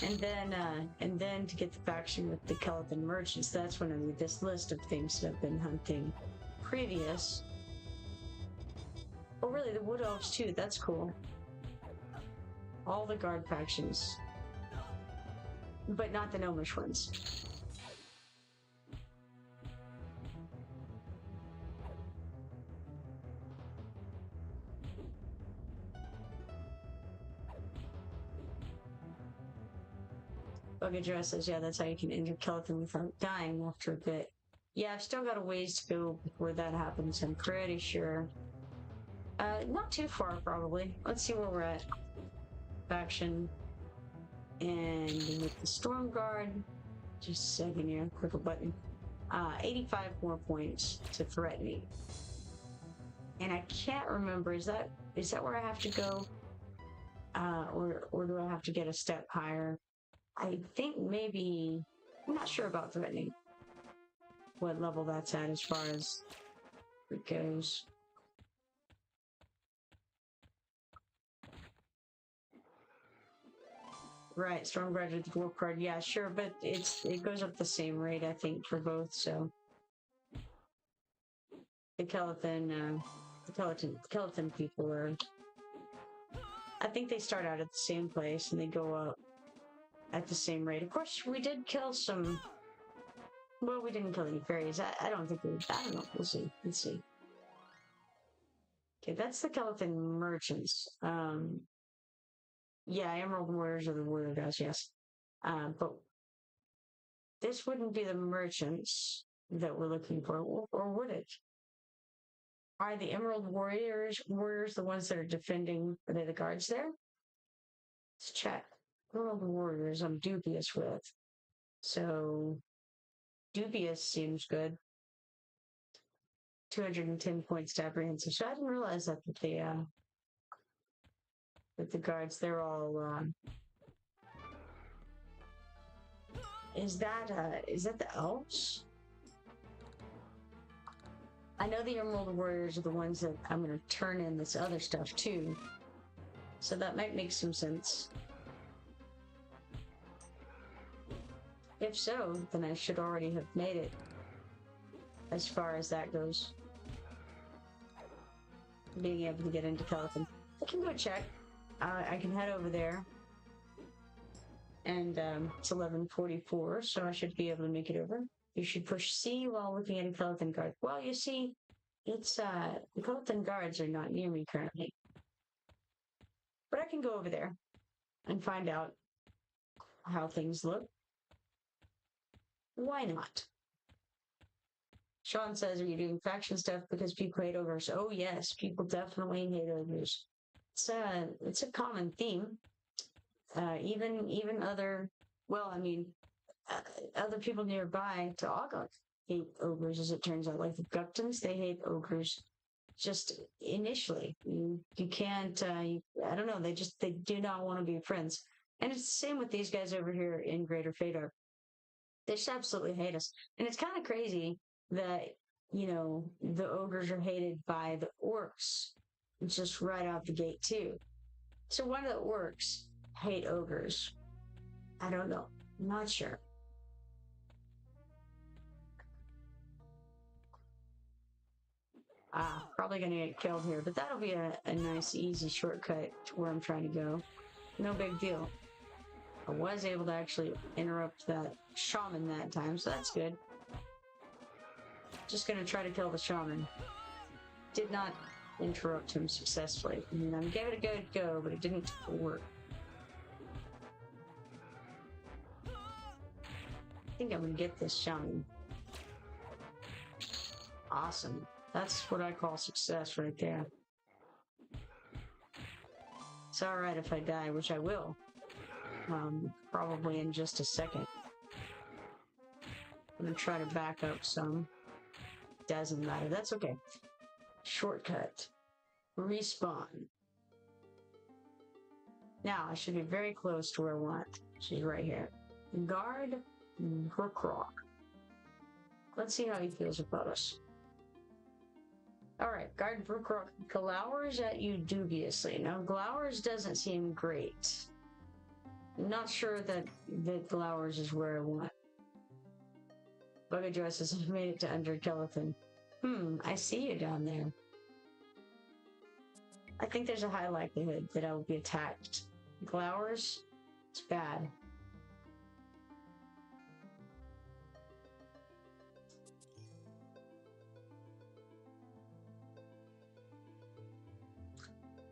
Speaker 1: And then to get the faction with the Kelethin merchants. That's when I need this list of things that I've been hunting previous. Oh, really? The wood elves too. That's cool. All the guard factions, but not the gnomish ones. Bugejoah says, yeah, that's how you can injure Kelethin without dying after a bit. Yeah, I've still got a ways to go before that happens, I'm pretty sure. Not too far, probably. Let's see where we're at. Faction. And with the Storm Guard, just a second here, click a button. 85 more points to threaten me. And I can't remember, is that where I have to go? Or do I have to get a step higher? I think maybe, I'm not sure about threatening. What level that's at as far as it goes. Right, Storm Guard with the Dwarf card, yeah, sure, but it goes up the same rate, I think, for both, so. The Kelethin people are, I think they start out at the same place and they go up at the same rate. Of course, we did kill some, well, we didn't kill any fairies. I don't think I don't know, we'll see, let's see. Okay, that's the Kelethin merchants. Yeah, Emerald Warriors are the warrior guys, yes. But this wouldn't be the merchants that we're looking for, or would it? Are the Emerald Warriors the ones that are defending? Are they the guards there? Let's check. Emerald Warriors I'm dubious with. So, dubious seems good. 210 points to apprehensive. So I didn't realize that the guards, they're all, is that the elves? I know the Emerald Warriors are the ones that I'm going to turn in this other stuff too. So that might make some sense. If so, then I should already have made it as far as that goes. Being able to get into Kelethin. I can go check. I can head over there. And it's 11:44, so I should be able to make it over. You should push C while looking at a Kelethin guard. Well, you see, it's the Kelethin guards are not near me currently. But I can go over there and find out how things look. Why not? Sean says, are you doing faction stuff because people hate ogres? Oh yes, people definitely hate ogres. It's a common theme. Even other, well, I mean, other people nearby to Ogre hate ogres, as it turns out. Like the Guctons, they hate ogres. Just initially, you can't. I don't know. They do not want to be friends. And it's the same with these guys over here in Greater Faydark. They just absolutely hate us. And it's kind of crazy that, you know, the ogres are hated by the orcs just right out the gate too. So why do the orcs hate ogres? I don't know. I'm not sure. Probably gonna get killed here, but that'll be a nice, easy shortcut to where I'm trying to go. No big deal. I was able to actually interrupt that shaman that time, so that's good. Just gonna try to kill the shaman. Did not interrupt him successfully. I mean, I gave it a good go, but it didn't work. I think I'm gonna get this shaman. Awesome. That's what I call success right there. It's alright if I die, which I will. Probably in just a second. I'm gonna try to back up some. Doesn't matter. That's okay. Shortcut. Respawn. Now, I should be very close to where I want. She's right here. Guard Brookrock. Let's see how he feels about us. Alright, Guard Brookrock glowers at you dubiously. Now, glowers doesn't seem great. I'm not sure that glowers is where I want. Bugejoah says, I've made it to under Kelethin. I see you down there. I think there's a high likelihood that I will be attacked. Glowers? It's bad.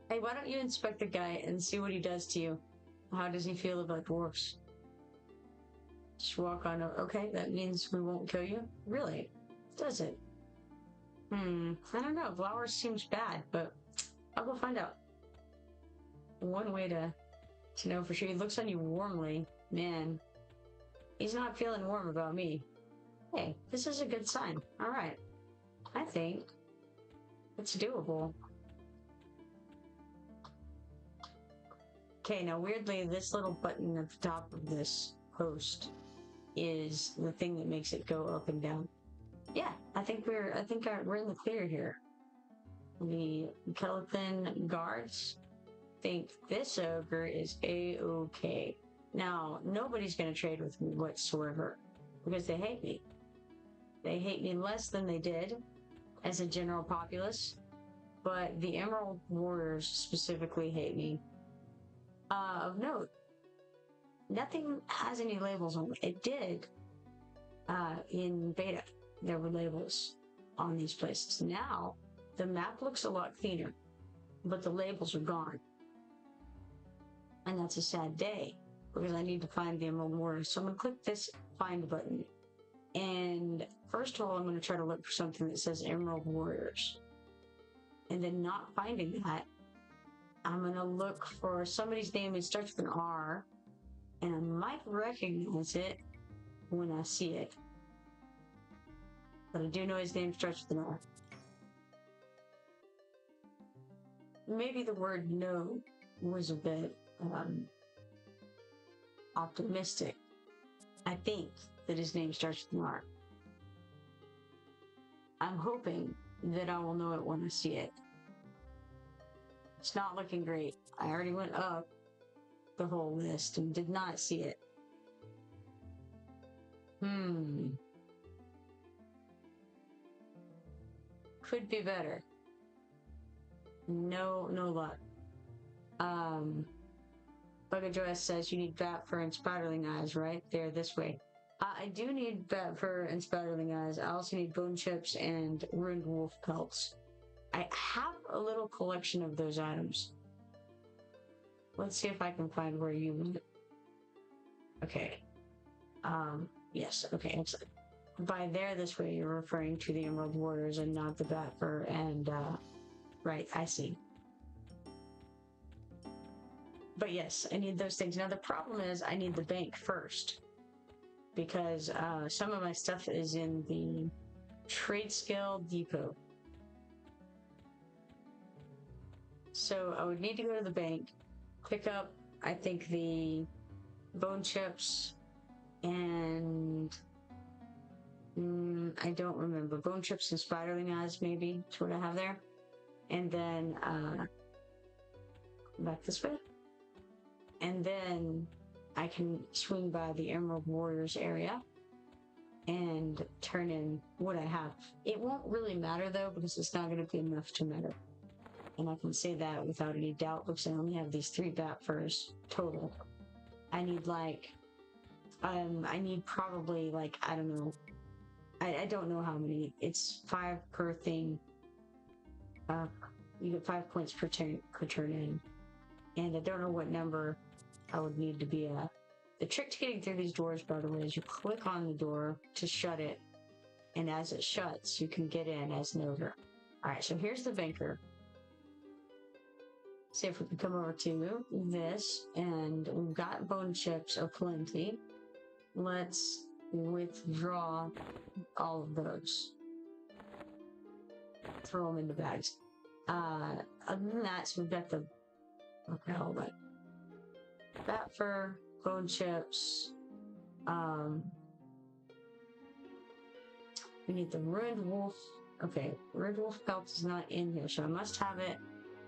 Speaker 1: Hey, why don't you inspect the guy and see what he does to you? How does he feel about dwarfs? Just walk on over. Okay, that means we won't kill you? Really? Does it? I don't know. Flowers seems bad, but I'll go find out. One way to know for sure. He looks on you warmly. Man, he's not feeling warm about me. Hey, this is a good sign. Alright. I think it's doable. Okay, now weirdly, this little button at the top of this post is the thing that makes it go up and down. Yeah, I think we're in the clear here. The Kelethin guards think this ogre is a-okay. Now, nobody's gonna trade with me whatsoever because they hate me. They hate me less than they did as a general populace, but the Emerald Warriors specifically hate me. Of note, nothing has any labels on it. It did in beta. There were labels on these places. Now, the map looks a lot cleaner, but the labels are gone. And that's a sad day, because I need to find the Emerald Warriors. So I'm going to click this find button. And first of all, I'm going to try to look for something that says Emerald Warriors. And then not finding that, I'm going to look for somebody's name that starts with an R. And I might recognize it when I see it. But I do know his name starts with an R. Maybe the word no was a bit optimistic. I think that his name starts with an R. I'm hoping that I will know it when I see it. It's not looking great. I already went up the whole list and did not see it. Could be better. No luck. Bugejoah says you need bat fur and spiderling eyes, right? They're this way. I do need bat fur and spiderling eyes. I also need bone chips and ruined wolf pelts. I have a little collection of those items. Let's see if I can find where you live. Okay. Yes, okay, excellent. By there, this way, you're referring to the Emerald Warriors and not the bat fur and, right, I see. But yes, I need those things. Now, the problem is I need the bank first. Because, some of my stuff is in the trade skill depot. So, I would need to go to the bank, pick up, I think, the bone chips, and I don't remember. Bone chips and spiderling eyes, maybe, is what I have there. And then, back this way. And then I can swing by the Emerald Warriors area and turn in what I have. It won't really matter, though, because it's not going to be enough to matter. And I can say that without any doubt, because I only have these 3 bat furs total. I need, like, I need probably, like, I don't know. I don't know how many. It's 5 per thing. You get 5 points per turn in. And I don't know what number I would need to be at. The trick to getting through these doors, by the way, is you click on the door to shut it. And as it shuts, you can get in as an ogre. Alright, so here's the banker. See if we can come over to this. And we've got bone chips aplenty. Let's withdraw all of those. Throw them in the bags. Other than that, so we've got the... Okay, hold on. Bat fur, bone chips. We need the ruined wolf. Okay, ruined wolf pelt is not in here, so I must have it.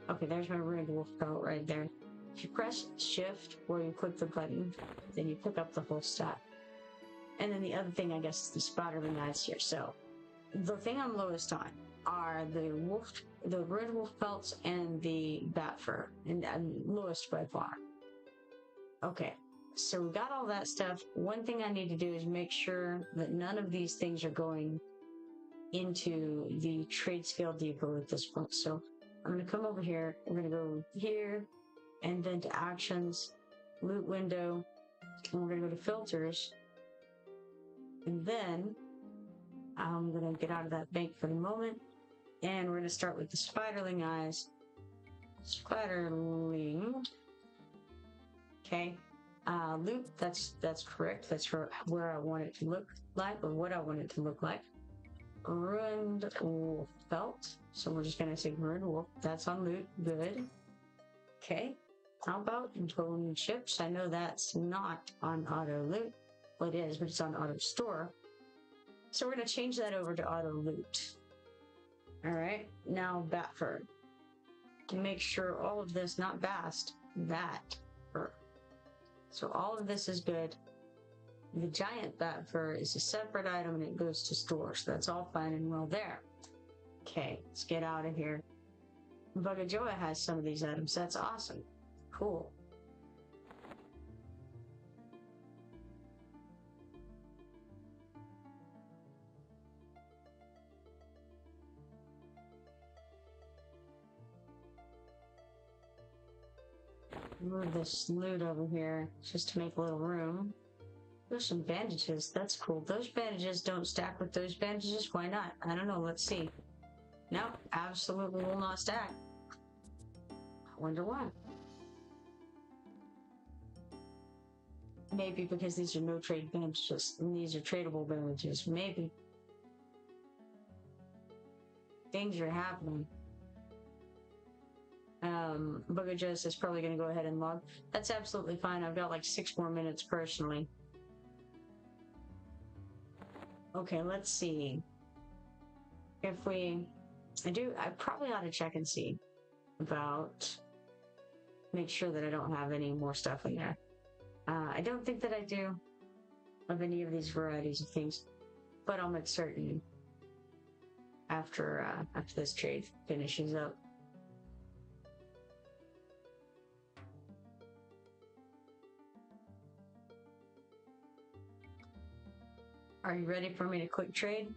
Speaker 1: Okay, there's my ruined wolf pelt right there. If you press shift or you click the button, then you pick up the whole stack. And then the other thing, I guess, is the spiderling eyes here. So, the thing I'm lowest on are the ruined wolf pelts and the bat fur. And I'm lowest by far. Okay, so we got all that stuff. One thing I need to do is make sure that none of these things are going into the trade scale depot at this point. So I'm going to come over here. I'm going to go here and then to actions, loot window, and we're going to go to filters. And then I'm gonna get out of that bank for the moment, and we're gonna start with the Spiderling eyes. Spiderling. Okay. Loot, that's correct. That's where I want it to look like, or what I want it to look like. Ruined wolf felt. So we're just gonna say ruined wolf. That's on loot. Good. Okay. How about bone chips? I know that's not on auto loot. Well, it is, but it's on auto store. So we're gonna change that over to auto loot. All right. Now bat fur. To make sure all of this, not bast, bat fur. So all of this is good. The giant bat fur is a separate item and it goes to store, so that's all fine and well there. Okay, let's get out of here. Bugejoah has some of these items. That's awesome. Cool. Move this loot over here just to make a little room. There's some bandages. That's cool. Those bandages don't stack with those bandages. Why not? I don't know. Let's see. No, absolutely will not stack. I wonder why. Maybe because these are no trade bandages and these are tradable bandages. Maybe. Things are happening. Bugejoah is probably going to go ahead and log. That's absolutely fine. I've got like 6 more minutes personally. Okay, let's see. If I probably ought to check and see about, make sure that I don't have any more stuff in there. I don't think that I do of any of these varieties of things, but I'll make certain after this trade finishes up. Are you ready for me to quick trade?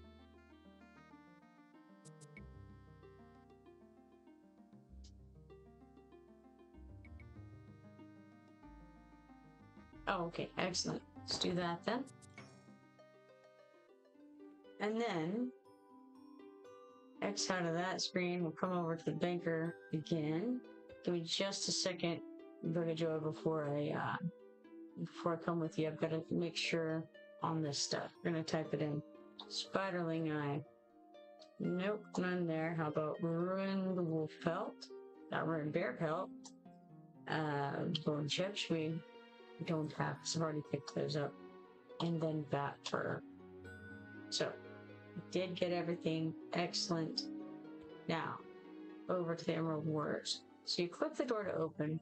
Speaker 1: Oh, okay, excellent. Let's do that then. And then, X out of that screen, we'll come over to the banker again. Give me just a second, Bugejoah, before I come with you. I've got to make sure on this stuff. We're gonna type it in. Spiderling eye. Nope, none there. How about ruined wolf pelt? Not ruined bear pelt. Bone chips we don't have, because I've already picked those up. And then bat fur. So, did get everything. Excellent. Now, over to the Emerald Wars. So you click the door to open.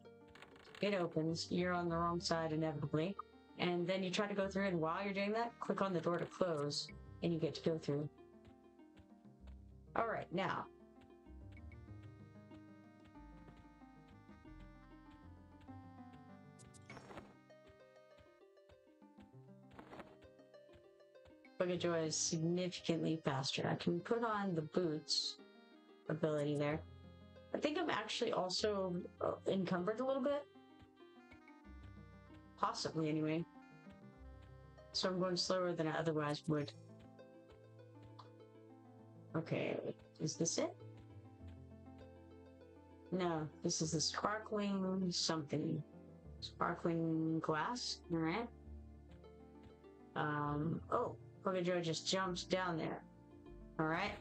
Speaker 1: It opens. You're on the wrong side inevitably. And then you try to go through, and while you're doing that, click on the door to close, and you get to go through. Alright, now. Bugejoah is significantly faster. I can put on the boots ability there. I think I'm actually also encumbered a little bit. Possibly, anyway. So I'm going slower than I otherwise would. Okay, is this it? No, this is the sparkling something. Sparkling glass, alright. Oh, Bugejoah just jumps down there. Alright.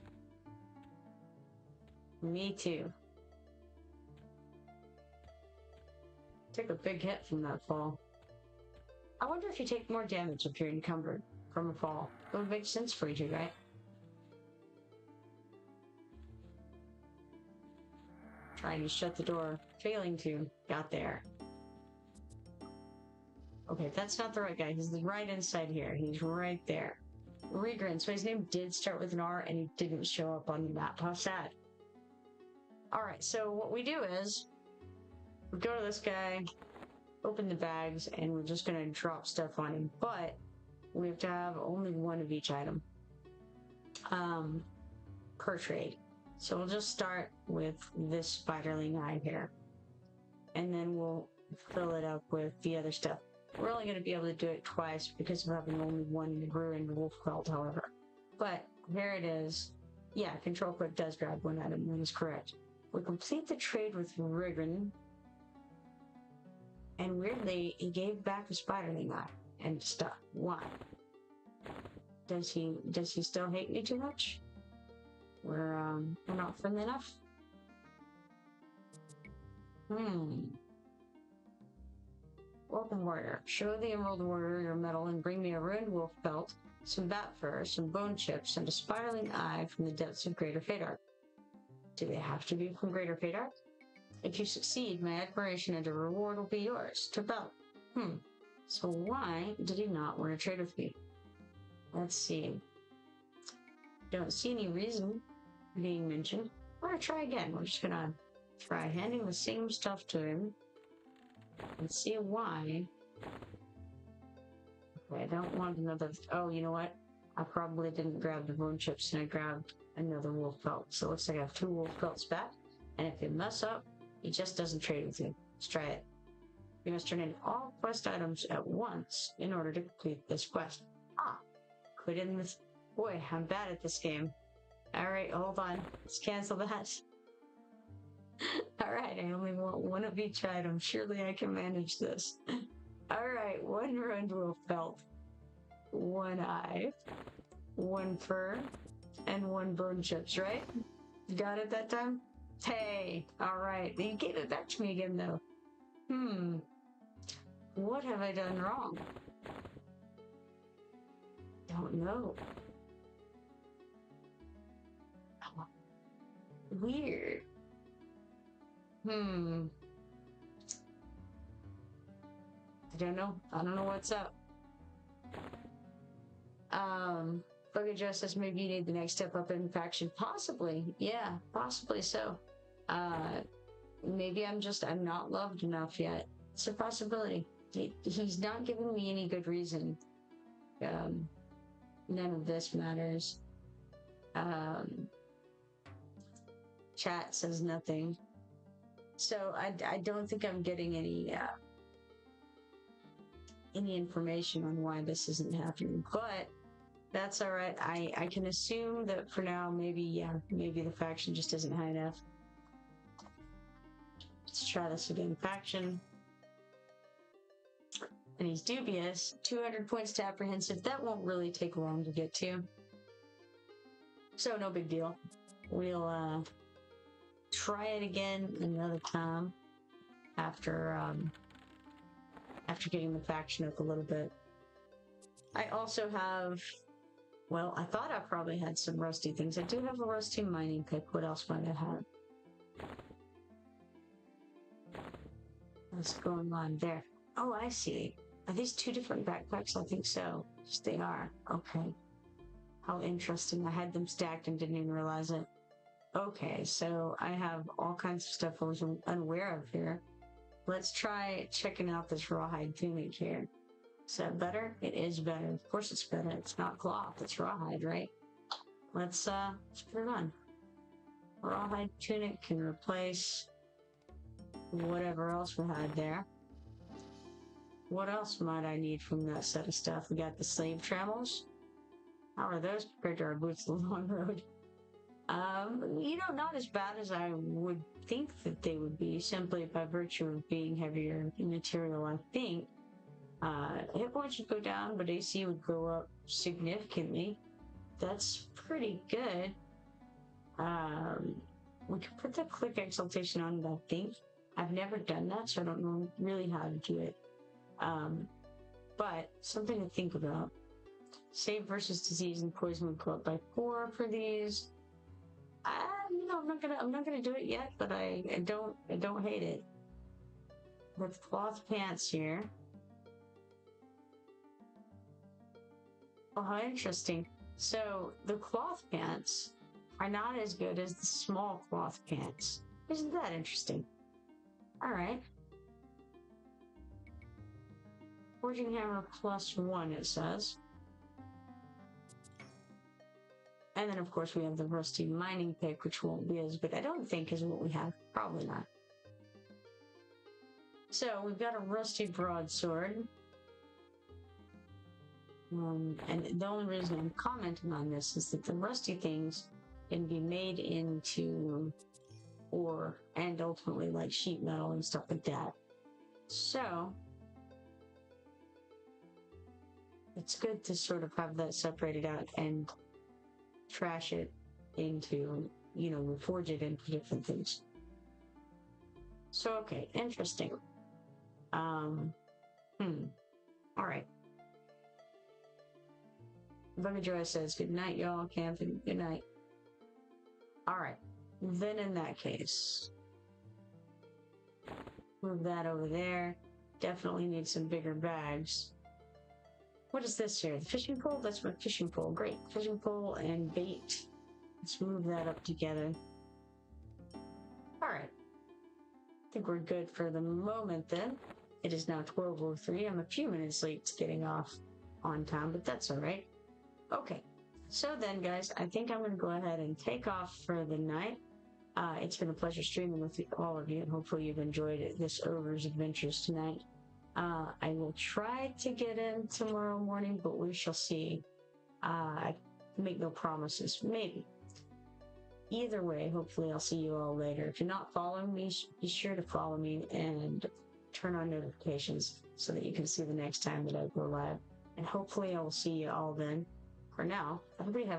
Speaker 1: Me too. Took a big hit from that fall. I wonder if you take more damage if you're encumbered from a fall. It would make sense for you to, right? Trying to shut the door. Failing to. Got there. Okay, that's not the right guy. He's right inside here. He's right there. Regrin. So his name did start with an R and he didn't show up on the map. How sad. Alright, so what we do is we go to this guy, open the bags, and we're just gonna drop stuff on him. But we have to have only one of each item per trade. So we'll just start with this Spiderling eye here. And then we'll fill it up with the other stuff. We're only going to be able to do it twice because of having only one ruined wolf pelt, however. But here it is. Yeah, control click does grab one item, that is correct. We complete the trade with Riggin, and weirdly, he gave back a Spiderling eye and stuff. Why? Does he still hate me too much? We're not friendly enough? Welcome, warrior. Show the Emerald Warrior your medal and bring me a ruined wolf belt, some bat fur, some bone chips, and a Spiderling eye from the depths of Greater Faydark. Do they have to be from Greater Faydark? If you succeed, my admiration and a reward will be yours. To belt. So why did he not want to trade with me? Let's see. Don't see any reason being mentioned. We're gonna try again. We're just gonna try handing the same stuff to him and see why. Okay, I don't want another. Oh, you know what? I probably didn't grab the bone chips and I grabbed another wolf pelt. So it looks like I have 2 wolf pelts back. And if you mess up, he just doesn't trade with you. Let's try it. You must turn in all quest items at once in order to complete this quest. Quit in this. Boy, I'm bad at this game. Alright, hold on. Let's cancel that. Alright, I only want 1 of each item. Surely I can manage this. Alright, 1 ruined wolf belt, 1 eye, 1 fur, and 1 bone chips, right? Got it that time? Hey, alright. You gave it back to me again, though. What have I done wrong? Don't know. Weird. I don't know. I don't know what's up. Bugejoah says maybe you need the next step up in faction. Possibly. Yeah, possibly so. Maybe I'm not loved enough yet. It's a possibility. He's not giving me any good reason. None of this matters. Chat says nothing. So I don't think I'm getting any information on why this isn't happening, but that's all right. I can assume that for now, maybe the faction just isn't high enough. Let's try this again. Faction. And he's dubious. 200 points to apprehensive. That won't really take long to get to. So no big deal. We'll try it again another time after getting the faction up a little bit. I also have, well, I thought I probably had some rusty things. I do have a rusty mining pick. What else might I have? What's going on there? Oh, I see. Are these 2 different backpacks? I think so. Yes, they are. Okay. How interesting. I had them stacked and didn't even realize it. Okay, so I have all kinds of stuff I was unaware of here. Let's try checking out this rawhide tunic here. Is that better? It is better. Of course it's better. It's not cloth. It's rawhide, right? Let's put it on. Rawhide tunic can replace whatever else we had there. What else might I need from that set of stuff? We got the slave trammels. How are those compared to our boots of the long road? Not as bad as I would think that they would be, simply by virtue of being heavier in material, I think. Hit points would go down, but AC would go up significantly. That's pretty good. We could put the click exaltation on it, I think. I've never done that, so I don't know really how to do it. But something to think about. Save versus disease and poison would go up by 4 for these. I'm not gonna do it yet, but I don't hate it. With cloth pants here. Oh, how interesting. So the cloth pants are not as good as the small cloth pants. Isn't that interesting? Alright. Forging hammer +1, it says. And then, of course, we have the rusty mining pick, which won't be as good, I don't think, as what we have. Probably not. So, we've got a rusty broadsword. And the only reason I'm commenting on this is that the rusty things can be made into ore and ultimately like sheet metal and stuff like that. So it's good to sort of have that separated out and trash it into, you know, forge it into different things. So, okay, interesting. All right. Bugejoah says, good night, y'all. Camping, good night. All right. Then in that case, move that over there. Definitely need some bigger bags. What is this here? The fishing pole? That's my fishing pole. Great. Fishing pole and bait. Let's move that up together. All right. I think we're good for the moment then. It is now 12:03. I'm a few minutes late to getting off on time, but that's all right. Okay. So then, guys, I think I'm going to go ahead and take off for the night. It's been a pleasure streaming with all of you, and hopefully you've enjoyed this Ogre's Adventures tonight. I will try to get in tomorrow morning, but we shall see. I make no promises. Maybe. Either way, hopefully I'll see you all later. If you're not following me, be sure to follow me and turn on notifications so that you can see the next time that I go live. And hopefully I will see you all then. For now, everybody have a